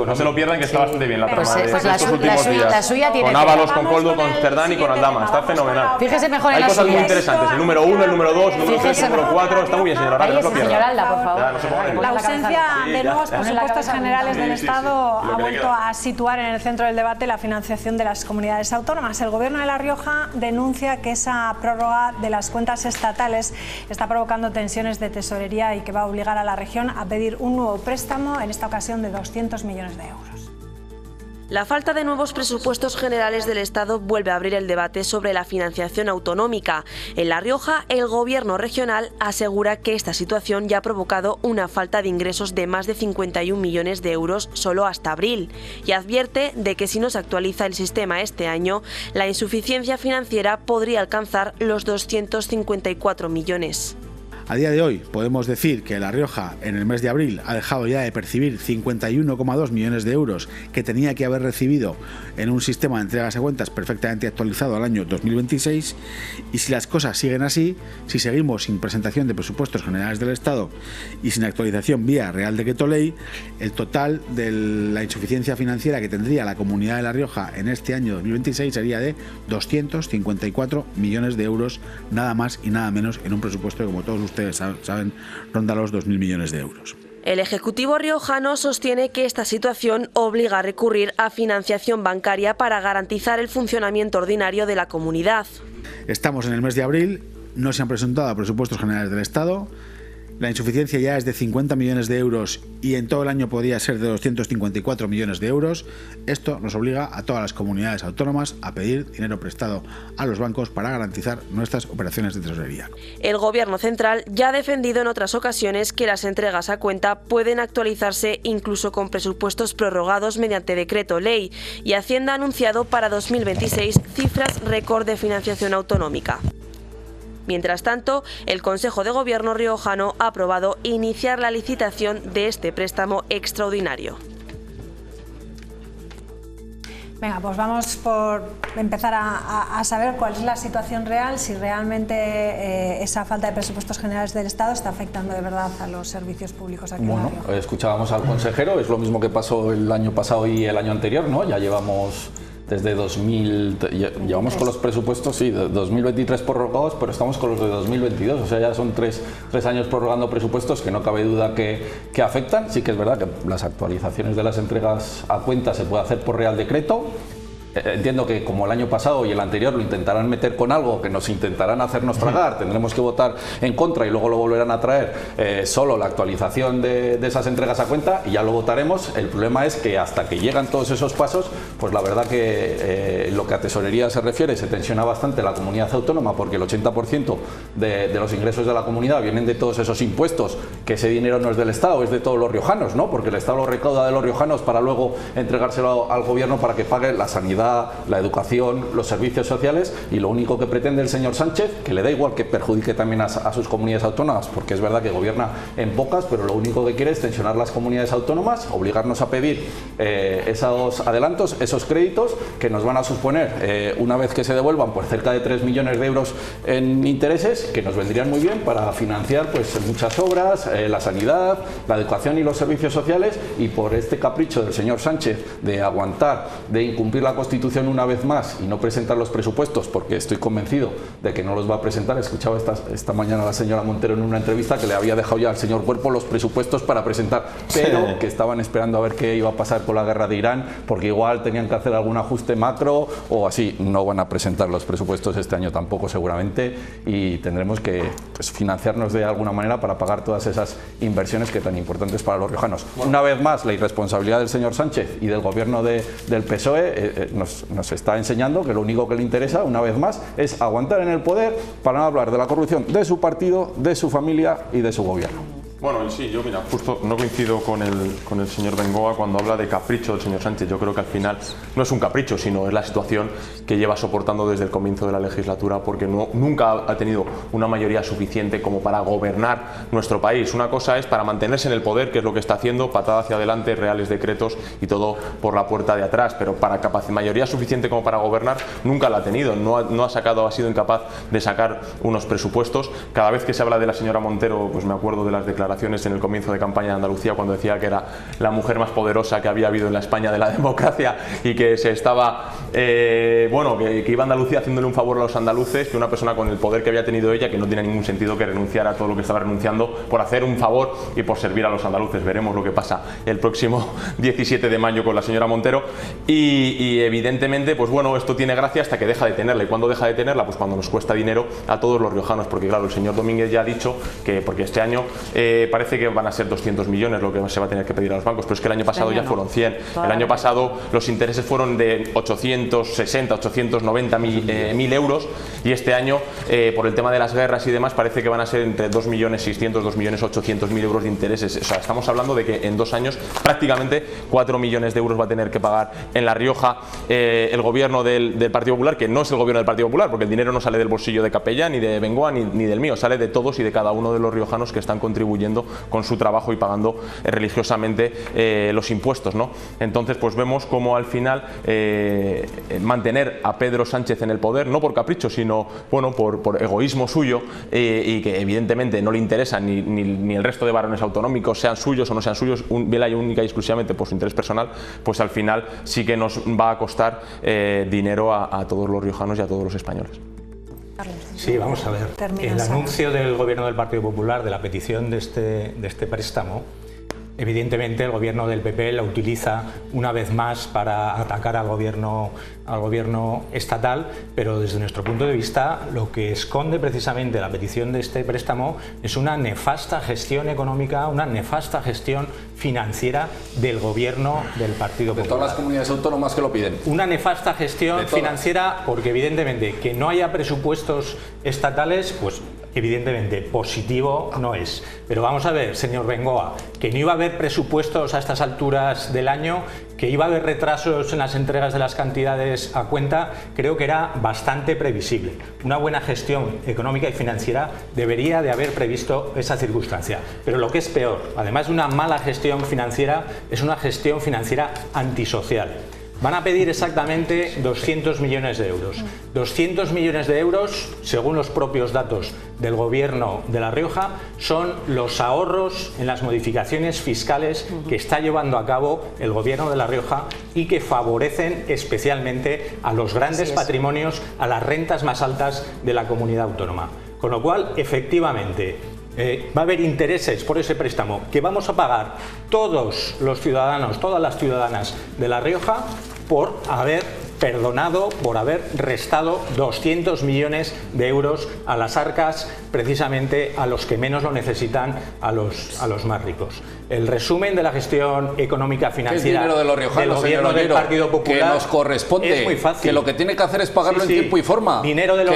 No se lo pierdan, que está bastante bien la trama de estos últimos días. La suya tiene con Ábalos, con Coldo, con Cerdán y con Aldama. Está fenomenal. Fíjese mejor en las suyas. Hay cosas muy interesantes. El número 1, el número 2, el número 3, el número 4. Está muy bien, señora Aranda. No se lo pierdan. La ausencia de nuevos presupuestos generales del Estado ha vuelto a situar en el centro del debate la financiación de las comunidades autónomas. El Gobierno de La Rioja denuncia que esa prórroga de las cuentas estatales está provocando tensiones de tesorería y que va a obligar a la región a pedir un nuevo préstamo, en esta ocasión de 200 millones de euros. La falta de nuevos presupuestos generales del Estado vuelve a abrir el debate sobre la financiación autonómica. En La Rioja, el gobierno regional asegura que esta situación ya ha provocado una falta de ingresos de más de 51 millones de euros solo hasta abril, y advierte de que si no se actualiza el sistema este año, la insuficiencia financiera podría alcanzar los 254 millones. A día de hoy podemos decir que La Rioja en el mes de abril ha dejado ya de percibir 51,2 millones de euros que tenía que haber recibido en un sistema de entregas de cuentas perfectamente actualizado al año 2026, y si las cosas siguen así, si seguimos sin presentación de presupuestos generales del Estado y sin actualización vía Real Decreto Ley, el total de la insuficiencia financiera que tendría la Comunidad de La Rioja en este año 2026 sería de 254 millones de euros, nada más y nada menos, en un presupuesto que, como todos ustedes saben, ronda los 2.000 millones de euros. El Ejecutivo riojano sostiene que esta situación obliga a recurrir a financiación bancaria para garantizar el funcionamiento ordinario de la comunidad. Estamos en el mes de abril, no se han presentado presupuestos generales del Estado, La insuficiencia ya es de 50 millones de euros y en todo el año podría ser de 254 millones de euros. Esto nos obliga a todas las comunidades autónomas a pedir dinero prestado a los bancos para garantizar nuestras operaciones de tesorería. El Gobierno central ya ha defendido en otras ocasiones que las entregas a cuenta pueden actualizarse incluso con presupuestos prorrogados mediante decreto ley, y Hacienda ha anunciado para 2026 cifras récord de financiación autonómica. Mientras tanto, el Consejo de Gobierno riojano ha aprobado iniciar la licitación de este préstamo extraordinario. Venga, pues vamos por empezar a saber cuál es la situación real, si realmente esa falta de presupuestos generales del Estado está afectando de verdad a los servicios públicos aquí en La Rioja. Escuchábamos al consejero, es lo mismo que pasó el año pasado y el año anterior, ¿no? Ya llevamos desde llevamos con los presupuestos, sí, de 2023 prorrogados, pero estamos con los de 2022, o sea, ya son tres años prorrogando presupuestos que no cabe duda que afectan. Sí que es verdad que las actualizaciones de las entregas a cuenta se puede hacer por Real Decreto. Entiendo que como el año pasado y el anterior lo intentarán meter con algo que nos intentarán hacernos tragar, tendremos que votar en contra y luego lo volverán a traer solo la actualización de esas entregas a cuenta y ya lo votaremos. El problema es que hasta que llegan todos esos pasos, pues la verdad que lo que a tesorería se refiere se tensiona bastante la comunidad autónoma, porque el 80% de los ingresos de la comunidad vienen de todos esos impuestos, que ese dinero no es del Estado, es de todos los riojanos, ¿no? Porque el Estado lo recauda de los riojanos para luego entregárselo al gobierno para que pague la sanidad, la educación, los servicios sociales, y lo único que pretende el señor Sánchez, que le da igual que perjudique también a sus comunidades autónomas, porque es verdad que gobierna en pocas, pero lo único que quiere es tensionar las comunidades autónomas, obligarnos a pedir esos adelantos, esos créditos que nos van a suponer, una vez que se devuelvan, pues cerca de 3 millones de euros en intereses, que nos vendrían muy bien para financiar pues muchas obras, la sanidad, la educación y los servicios sociales. Y por este capricho del señor Sánchez de aguantar, de incumplir la Constitución una vez más y no presentar los presupuestos, porque estoy convencido de que no los va a presentar. Escuchaba esta mañana a la señora Montero en una entrevista que le había dejado ya al señor Cuerpo los presupuestos para presentar, pero que estaban esperando a ver qué iba a pasar con la guerra de Irán, porque igual tenían que hacer algún ajuste macro o así. No van a presentar los presupuestos este año tampoco seguramente, y tendremos que financiarnos de alguna manera para pagar todas esas inversiones que tan importantes para los riojanos. Una vez más, la irresponsabilidad del señor Sánchez y del gobierno del PSOE nos está enseñando que lo único que le interesa, una vez más, es aguantar en el poder para no hablar de la corrupción de su partido, de su familia y de su gobierno. Bueno, y sí, yo mira, justo no coincido con el señor Bengoa cuando habla de capricho del señor Sánchez. Yo creo que al final no es un capricho, sino es la situación que lleva soportando desde el comienzo de la legislatura, porque nunca ha tenido una mayoría suficiente como para gobernar nuestro país. Una cosa es para mantenerse en el poder, que es lo que está haciendo, patada hacia adelante, reales decretos y todo por la puerta de atrás, pero para mayoría suficiente como para gobernar nunca la ha tenido. No ha sido incapaz de sacar unos presupuestos. Cada vez que se habla de la señora Montero, pues me acuerdo de las declaraciones en el comienzo de campaña de Andalucía, cuando decía que era la mujer más poderosa que había habido en la España de la democracia y que se estaba, que iba a Andalucía haciéndole un favor a los andaluces, que una persona con el poder que había tenido ella, que no tiene ningún sentido que renunciara a todo lo que estaba renunciando por hacer un favor y por servir a los andaluces. Veremos lo que pasa el próximo 17 de mayo con la señora Montero y evidentemente, pues bueno, esto tiene gracia hasta que deja de tenerla. ¿Y cuándo deja de tenerla? Pues cuando nos cuesta dinero a todos los riojanos, porque claro, el señor Domínguez ya ha dicho que, porque este año parece que van a ser 200 millones lo que se va a tener que pedir a los bancos, pero es que el año pasado ya fueron 100. El año pasado los intereses fueron de 860, 890 mil euros, y este año, por el tema de las guerras y demás, parece que van a ser entre 2.600.000, 2.800.000 euros de intereses. O sea, estamos hablando de que en 2 años prácticamente 4 millones de euros va a tener que pagar en La Rioja el gobierno del Partido Popular, que no es el gobierno del Partido Popular, porque el dinero no sale del bolsillo de Capellán, ni de Bengoa, ni del mío, sale de todos y de cada uno de los riojanos que están contribuyendo con su trabajo y pagando religiosamente los impuestos, ¿no? Entonces, pues vemos cómo al final mantener a Pedro Sánchez en el poder, no por capricho, sino bueno, por egoísmo suyo, y que evidentemente no le interesa ni el resto de varones autonómicos, sean suyos o no sean suyos, vela y única y exclusivamente por su interés personal, pues al final sí que nos va a costar dinero a todos los riojanos y a todos los españoles. Sí, vamos a ver. El anuncio del Gobierno del Partido Popular de la petición de este préstamo Evidentemente el gobierno del PP la utiliza una vez más para atacar al gobierno estatal, pero desde nuestro punto de vista lo que esconde precisamente la petición de este préstamo es una nefasta gestión económica, una nefasta gestión financiera del gobierno del Partido Popular. De todas las comunidades autónomas que lo piden. Una nefasta gestión financiera porque evidentemente que no haya presupuestos estatales, pues evidentemente positivo no es. Pero vamos a ver, señor Bengoa, que no iba a haber presupuestos a estas alturas del año, que iba a haber retrasos en las entregas de las cantidades a cuenta, creo que era bastante previsible. Una buena gestión económica y financiera debería de haber previsto esa circunstancia. Pero lo que es peor, además de una mala gestión financiera, es una gestión financiera antisocial. Van a pedir exactamente 200 millones de euros. 200 millones de euros, según los propios datos del Gobierno de La Rioja, son los ahorros en las modificaciones fiscales que está llevando a cabo el Gobierno de La Rioja y que favorecen especialmente a los grandes patrimonios, a las rentas más altas de la comunidad autónoma. Con lo cual, efectivamente, va a haber intereses por ese préstamo que vamos a pagar todos los ciudadanos, todas las ciudadanas de La Rioja por haber perdonado, por haber restado 200 millones de euros a las arcas, precisamente a los que menos lo necesitan, a los más ricos. El resumen de la gestión económica financiera dinero de los riojanos, del gobierno del Partido Popular que nos corresponde, es muy fácil. Que lo que tiene que hacer es pagarlo en tiempo y forma. Dinero de los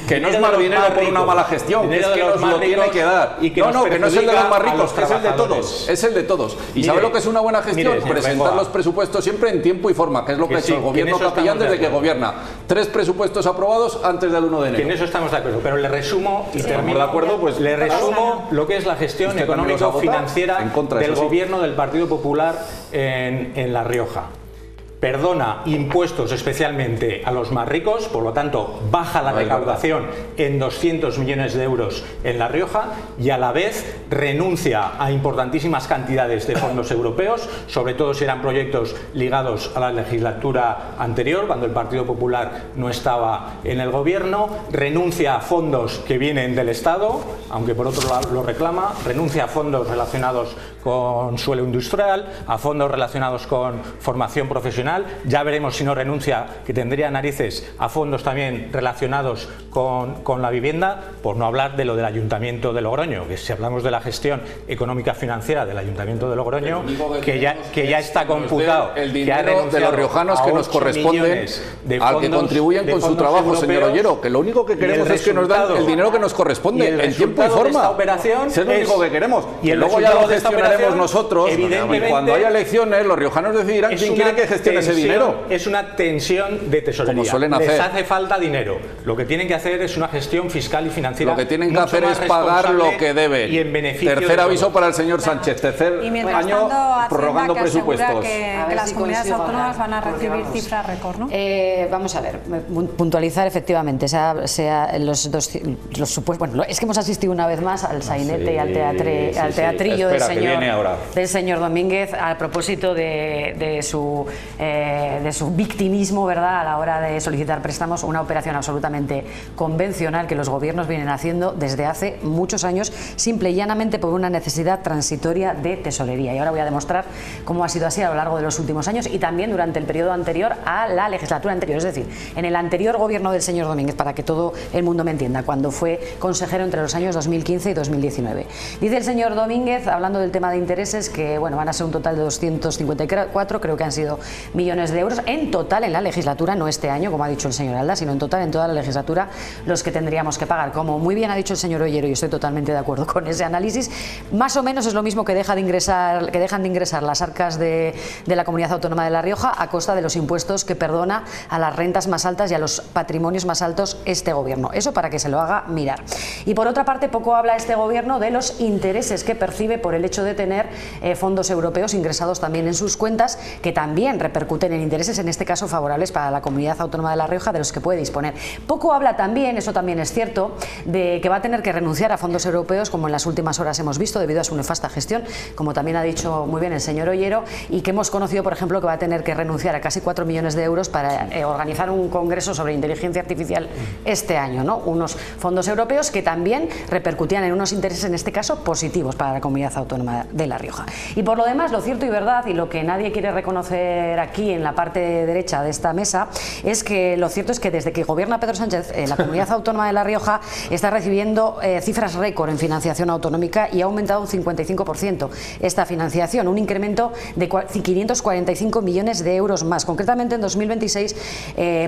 que no es más dinero por una mala gestión, es que nos lo tiene que dar. Que no es el de los más ricos, que es el de todos. Es el de todos. ¿Y sabe lo que es una buena gestión? Presentar los presupuestos siempre en tiempo y forma, que es lo que ha hecho el gobierno Capellán desde que gobierna. 3 presupuestos aprobados antes del 1 de enero. En eso estamos de acuerdo, pero le resumo y termino. De acuerdo, pues le resumo lo que es la gestión económico-financiera del gobierno del Partido Popular en La Rioja. Perdona impuestos especialmente a los más ricos, por lo tanto baja la recaudación en 200 millones de euros en La Rioja y a la vez renuncia a importantísimas cantidades de fondos europeos, sobre todo si eran proyectos ligados a la legislatura anterior, cuando el Partido Popular no estaba en el gobierno, renuncia a fondos que vienen del Estado, aunque por otro lado lo reclama, renuncia a fondos relacionados con suelo industrial, a fondos relacionados con formación profesional. Ya veremos si no renuncia, que tendría narices, a fondos también relacionados con la vivienda, por no hablar de lo del Ayuntamiento de Logroño, que si hablamos de la gestión económica financiera del Ayuntamiento de Logroño, que ya está computado, el dinero de los riojanos que nos corresponde al que contribuyen con su trabajo, señor Ollero, que lo único que queremos es que nos dan el dinero que nos corresponde en tiempo y forma. Es lo único que queremos. Y luego ya lo gestionaremos nosotros, y cuando haya elecciones los riojanos decidirán quién quiere que gestione ese dinero. Es una tensión de tesorería. Como suelen hacer. Les hace falta dinero. Lo que tienen que hacer es una gestión fiscal y financiera. Lo que tienen que hacer es pagar lo que deben. Y en beneficio. Tercer aviso para el señor Sánchez. Tercer año prorrogando presupuestos. Que las comunidades autónomas van a recibir cifras récord, ¿no? Vamos a ver, puntualizar efectivamente. Bueno, es que hemos asistido una vez más al sainete y al teatrillo del señor Domínguez a propósito de su victimismo, ¿verdad?, a la hora de solicitar préstamos, una operación absolutamente convencional que los gobiernos vienen haciendo desde hace muchos años, simple y llanamente por una necesidad transitoria de tesorería. Y ahora voy a demostrar cómo ha sido así a lo largo de los últimos años y también durante el periodo anterior a la legislatura anterior, es decir, en el anterior gobierno del señor Domínguez, para que todo el mundo me entienda, cuando fue consejero entre los años 2015 y 2019. Dice el señor Domínguez, hablando del tema de intereses, que bueno, van a ser un total de 254, creo que han sido millones de euros en total en la legislatura, no este año, como ha dicho el señor Alda, sino en total en toda la legislatura los que tendríamos que pagar. Como muy bien ha dicho el señor Ollero, y estoy totalmente de acuerdo con ese análisis, más o menos es lo mismo que dejan de ingresar las arcas de la Comunidad Autónoma de La Rioja a costa de los impuestos que perdona a las rentas más altas y a los patrimonios más altos este gobierno. Eso para que se lo haga mirar. Y por otra parte, poco habla este gobierno de los intereses que percibe por el hecho de tener fondos europeos ingresados también en sus cuentas, que también repercuten en intereses, en este caso favorables para la Comunidad Autónoma de La Rioja, de los que puede disponer. Poco habla también, eso también es cierto, de que va a tener que renunciar a fondos europeos, como en las últimas horas hemos visto, debido a su nefasta gestión, como también ha dicho muy bien el señor Ollero, y que hemos conocido, por ejemplo, que va a tener que renunciar a casi 4 millones de euros para organizar un congreso sobre inteligencia artificial este año, ¿no? Unos fondos europeos que también repercutían en unos intereses, en este caso, positivos para la Comunidad Autónoma de La Rioja. Y por lo demás, lo cierto y verdad, y lo que nadie quiere reconocer aquí en la parte derecha de esta mesa, es que lo cierto es que desde que gobierna Pedro Sánchez, la comunidad autónoma de La Rioja está recibiendo cifras récord en financiación autonómica y ha aumentado un 55% esta financiación, un incremento de 545 millones de euros más. Concretamente en 2026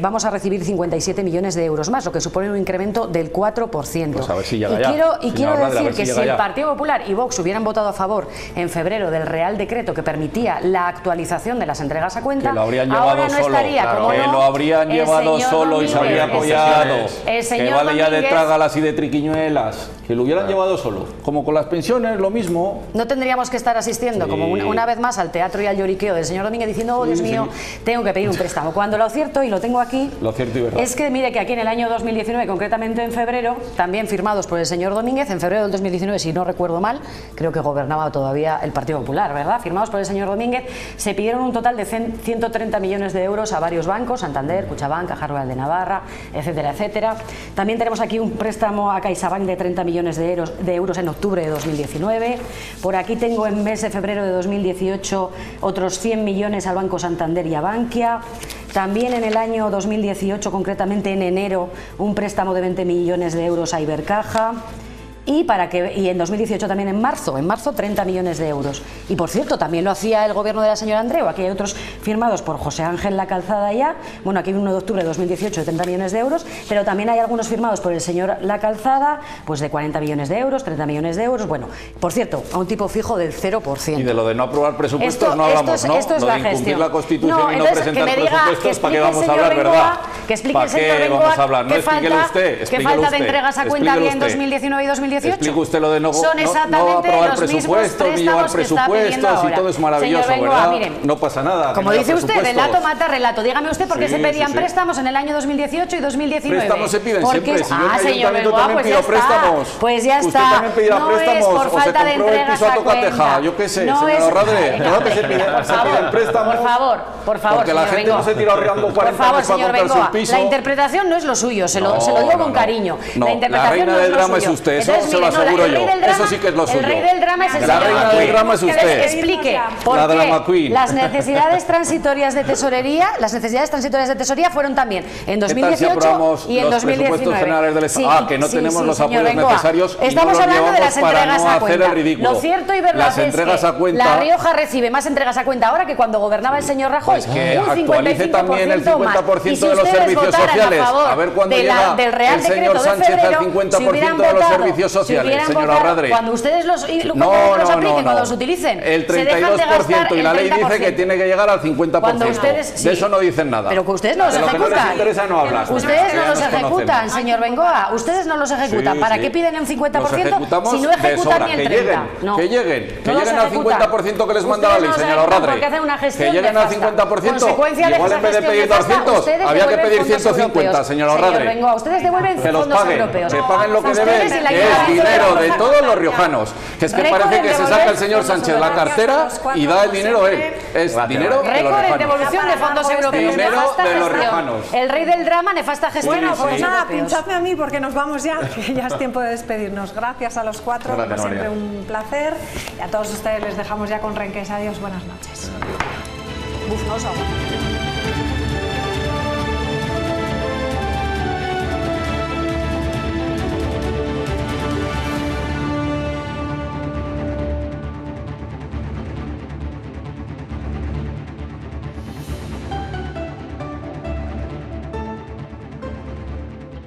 vamos a recibir 57 millones de euros más, lo que supone un incremento del 4%. Pues a ver si llega y quiero decir que si el Partido Popular y Vox hubieran votado a favor en febrero del Real Decreto que permitía la actualización de las entregas a cuenta, ahora no estaría, como no, lo habrían llevado solo y se habría apoyado. Que vale ya de trágalas y de triquiñuelas. Que lo hubieran llevado solo. Como con las pensiones, lo mismo. No tendríamos que estar asistiendo como una vez más al teatro y al lloriqueo del señor Domínguez diciendo, oh Dios mío, tengo que pedir un préstamo. Cuando lo cierto, y lo tengo aquí, lo cierto y verdad, es que mire que aquí en el año 2019, concretamente en febrero, también firmados por el señor Domínguez, en febrero del 2019, si no recuerdo mal, creo que gobernaba todavía el Partido Popular, ¿verdad? Firmados por el señor Domínguez, se pidieron un total de 130 millones de euros a varios bancos, Santander, Cuchabank, Caja Rural de Navarra, etcétera, etcétera. También tenemos aquí un préstamo a CaixaBank de 30 millones de euros en octubre de 2019. Por aquí tengo en mes de febrero de 2018 otros 100 millones al Banco Santander y a Bankia. También en el año 2018, concretamente en enero, un préstamo de 20 millones de euros a Ibercaja. Y en 2018 también en marzo 30 millones de euros. Y por cierto, también lo hacía el gobierno de la señora Andreu. Aquí hay otros firmados por José Ángel La Calzada ya. Bueno, aquí hay 1 de octubre de 2018 de 30 millones de euros, pero también hay algunos firmados por el señor La Calzada, pues de 40 millones de euros, 30 millones de euros. Bueno, por cierto, a un tipo fijo del 0%. Y de lo de no aprobar presupuestos no hablamos, ¿no? Esto es lo la de incumplir gestión. la Constitución y no presentar presupuestos, ¿para qué vamos a hablar, verdad? Que explique el señor Bengoa qué falta de entregas a cuenta había en 2019 y 2018. Explique usted lo de no exactamente aprobar los presupuestos, ni llevar presupuestos y todo es maravilloso, ¿verdad? No pasa nada. Como dice usted, relato mata relato. Dígame usted por qué se pedían préstamos en el año 2018 y 2019. Préstamos se piden siempre. Si señor Bengoa, pues ya está. Pues ya está. Usted también pedirá préstamos por falta de entregas a cuenta. Yo qué sé, señor Radre. Claro que se piden préstamos. Por favor, porque la gente no se tira ahorrando 40 años para comprarse un piso. La interpretación no es lo suyo, se lo digo con cariño. La reina del drama es usted, eso se lo aseguro yo. Eso sí que es lo suyo. El rey del drama es el señor. La reina del drama es usted. Que les explique por qué las necesidades transitorias de tesorería, fueron también en 2018 y en 2019. Que no tenemos los apoyos necesarios. Estamos hablando de las entregas a cuenta. Lo cierto y verdad es que La Rioja recibe más entregas a cuenta ahora que cuando gobernaba el señor Rajoy. Que actualice también el 50% de los servicios sociales. A ver cuándo llega el señor Sánchez al 50% de los servicios sociales, señora Radre. Cuando ustedes los apliquen, cuando los utilicen, el 32% y la ley dice que tiene que llegar al 50%. De eso no dicen nada. Pero que ustedes no los ejecutan. De lo que no les interesa no hablan. Ustedes no los ejecutan, señor Bengoa. Ustedes no los ejecutan. ¿Para qué piden un 50% si no ejecutan ni el 30%? Que lleguen al 50% que les manda la ley, señora Radre. Que lleguen al 50%. Igual en vez de pedir 200, había que pedir 150, señora Radre. Ustedes devuelven fondos europeos. Que paguen lo que deben, que es dinero de todos los riojanos. Que es que parece que se saca el señor Sánchez la cartera y da el dinero él. Es dinero de los riojanos. Récord en devolución de fondos europeos. Dinero de los riojanos. El rey del drama, nefasta gestión. Bueno, pues nada, pinchadme a mí porque nos vamos ya, que ya es tiempo de despedirnos. Gracias a los cuatro, como siempre un placer. Y a todos ustedes les dejamos ya con Renques. Adiós, buenas noches. Uf, no os aguanto.